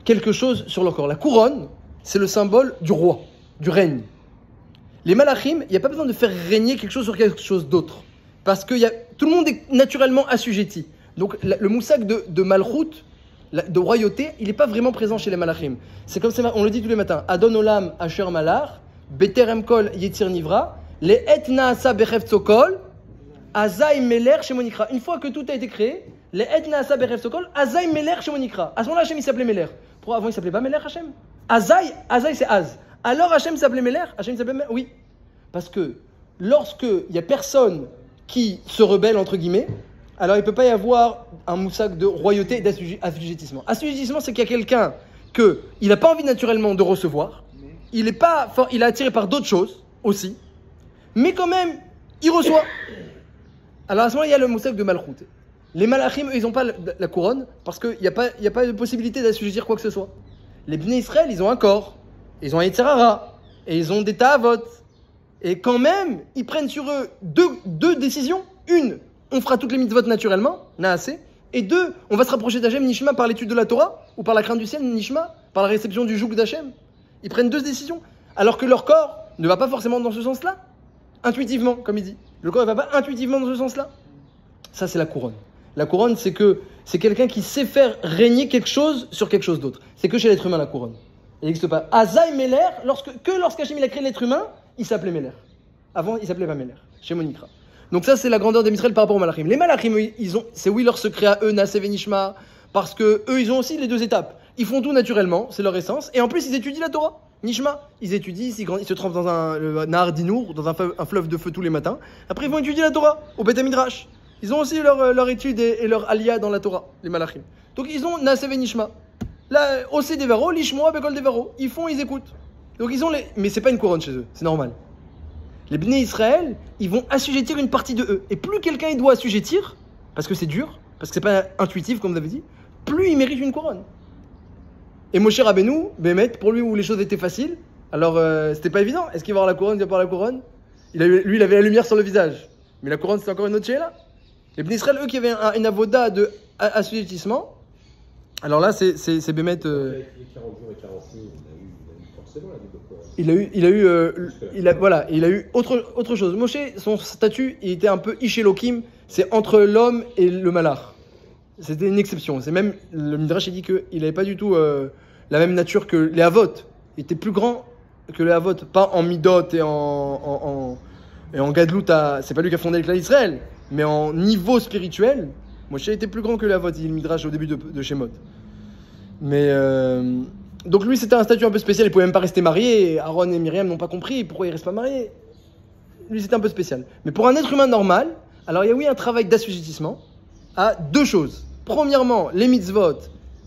quelque chose sur leur corps. La couronne, c'est le symbole du roi, du règne. Les malachim, il n'y a pas besoin de faire régner quelque chose sur quelque chose d'autre. Parce que tout le monde est naturellement assujetti. Donc le moussak de malchut, de royauté, il n'est pas vraiment présent chez les malachim. C'est comme ça, on le dit tous les matins. Adon olam asher malar, beterem kol yetzir nivra, le et naasa bechev tzokol, azay meler shemonikra. Une fois que tout a été créé, le et naasa bechev tzokol, azay meler shemonikra. À ce moment-là, Hachem il s'appelait Meler. Pourquoi avant il s'appelait pas Meler Hachem? Azay c'est Az. Alors Hachem s'appelait Meler? Hachem s'appelait Meler? Oui. Parce que lorsque il n'y a personne qui se rebelle, entre guillemets, alors il ne peut pas y avoir un moussak de royauté et d'assujettissement. Assujettissement, c'est qu'il y a quelqu'un qu'il n'a pas envie naturellement de recevoir, il est attiré par d'autres choses aussi, mais quand même, il reçoit. Alors à ce moment-là, il y a le moussak de Malchut. Les malachim, eux, ils n'ont pas la couronne parce qu'il n'y a pas de possibilité d'assujettir quoi que ce soit. Les Bnei Israël, ils ont un corps, ils ont un Yetzer Hara, et ils ont des Ta'avot. Et quand même, ils prennent sur eux deux décisions. Une, on fera toutes les mitzvot naturellement, Naasé. Et 2, on va se rapprocher d'Hachem, Nishma, par l'étude de la Torah, ou par la crainte du ciel, Nishma, par la réception du joug d'Hachem. Ils prennent 2 décisions. Alors que leur corps ne va pas forcément dans ce sens-là. Intuitivement, comme il dit. Le corps ne va pas intuitivement dans ce sens-là. Ça, c'est la couronne. La couronne, c'est quelqu'un qui sait faire régner quelque chose sur quelque chose d'autre. C'est que chez l'être humain, la couronne. Il n'existe pas. Azaï Meler, lorsqu'Hachem il a créé l'être humain, il s'appelait Meler. Avant, il s'appelait pas Meler, chez Monikra. Donc ça, c'est la grandeur des Israël par rapport aux Malachim. Les Malachim, c'est oui leur secret à eux, Naasé Venishma, parce que eux, ils ont aussi les 2 étapes. Ils font tout naturellement, c'est leur essence, et en plus, ils étudient la Torah. Nishma, ils étudient, ils se trempent dans le Nahar Dinour, dans un fleuve de feu tous les matins. Après, ils vont étudier la Torah, au Beth Midrash. Ils ont aussi leur étude et leur alia dans la Torah, les Malachim. Donc ils ont Naasé Venishma. Là, aussi des Vero, Lishmoa, Bekol des Vero. Ils font, ils écoutent. Donc ils ont mais c'est pas une couronne chez eux, c'est normal. Les Bnei Israël, ils vont assujettir une partie de eux. Et plus quelqu'un il doit assujettir, parce que c'est dur, parce que c'est pas intuitif comme vous avez dit, plus il mérite une couronne. Et Moshe Rabbeinu, Bémet, pour lui où les choses étaient faciles, alors c'était pas évident. Est-ce qu'il va avoir la couronne, il va pas avoir la couronne? Lui, il avait la lumière sur le visage. Mais la couronne, c'était encore une autre là. Les Bnei Israël, eux, qui avaient une avoda de assujettissement. Alors là, c'est Bémet. Il a écrit 40 jours et 40 nuits, il a eu forcément la double couronne. Il a eu autre chose. Moshe, son statut, il était un peu Ishelokim, c'est entre l'homme et le malach. C'était une exception. C'est même, le Midrash, il dit qu'il n'avait pas du tout la même nature que les Havot. Il était plus grand que les Havot, pas en Midot et en Gadlout. C'est pas lui qui a fondé le clan d'Israël, mais en niveau spirituel, Moshe était plus grand que les Havot, il dit le Midrash au début de Shemot. Mais donc lui, c'était un statut un peu spécial, il pouvait même pas rester marié. Aaron et Myriam n'ont pas compris pourquoi il reste pas marié. Lui, c'était un peu spécial. Mais pour un être humain normal, alors il y a oui un travail d'assujettissement à deux choses. Premièrement, les mitzvot,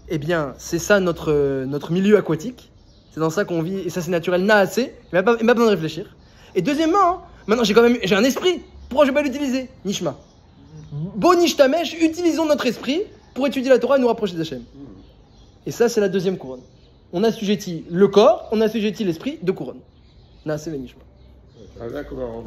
eh bien, c'est ça notre milieu aquatique. C'est dans ça qu'on vit, et ça c'est naturel, naasé, il m'a pas besoin de réfléchir. Et deuxièmement, maintenant j'ai un esprit, pourquoi je vais pas l'utiliser? Nishma. Bonish tamesh, utilisons notre esprit pour étudier la Torah et nous rapprocher d'Hachem. Et ça c'est la deuxième couronne. On assujettit le corps, on assujettit l'esprit, deux couronnes. Naasé ve Nishma. D'accord.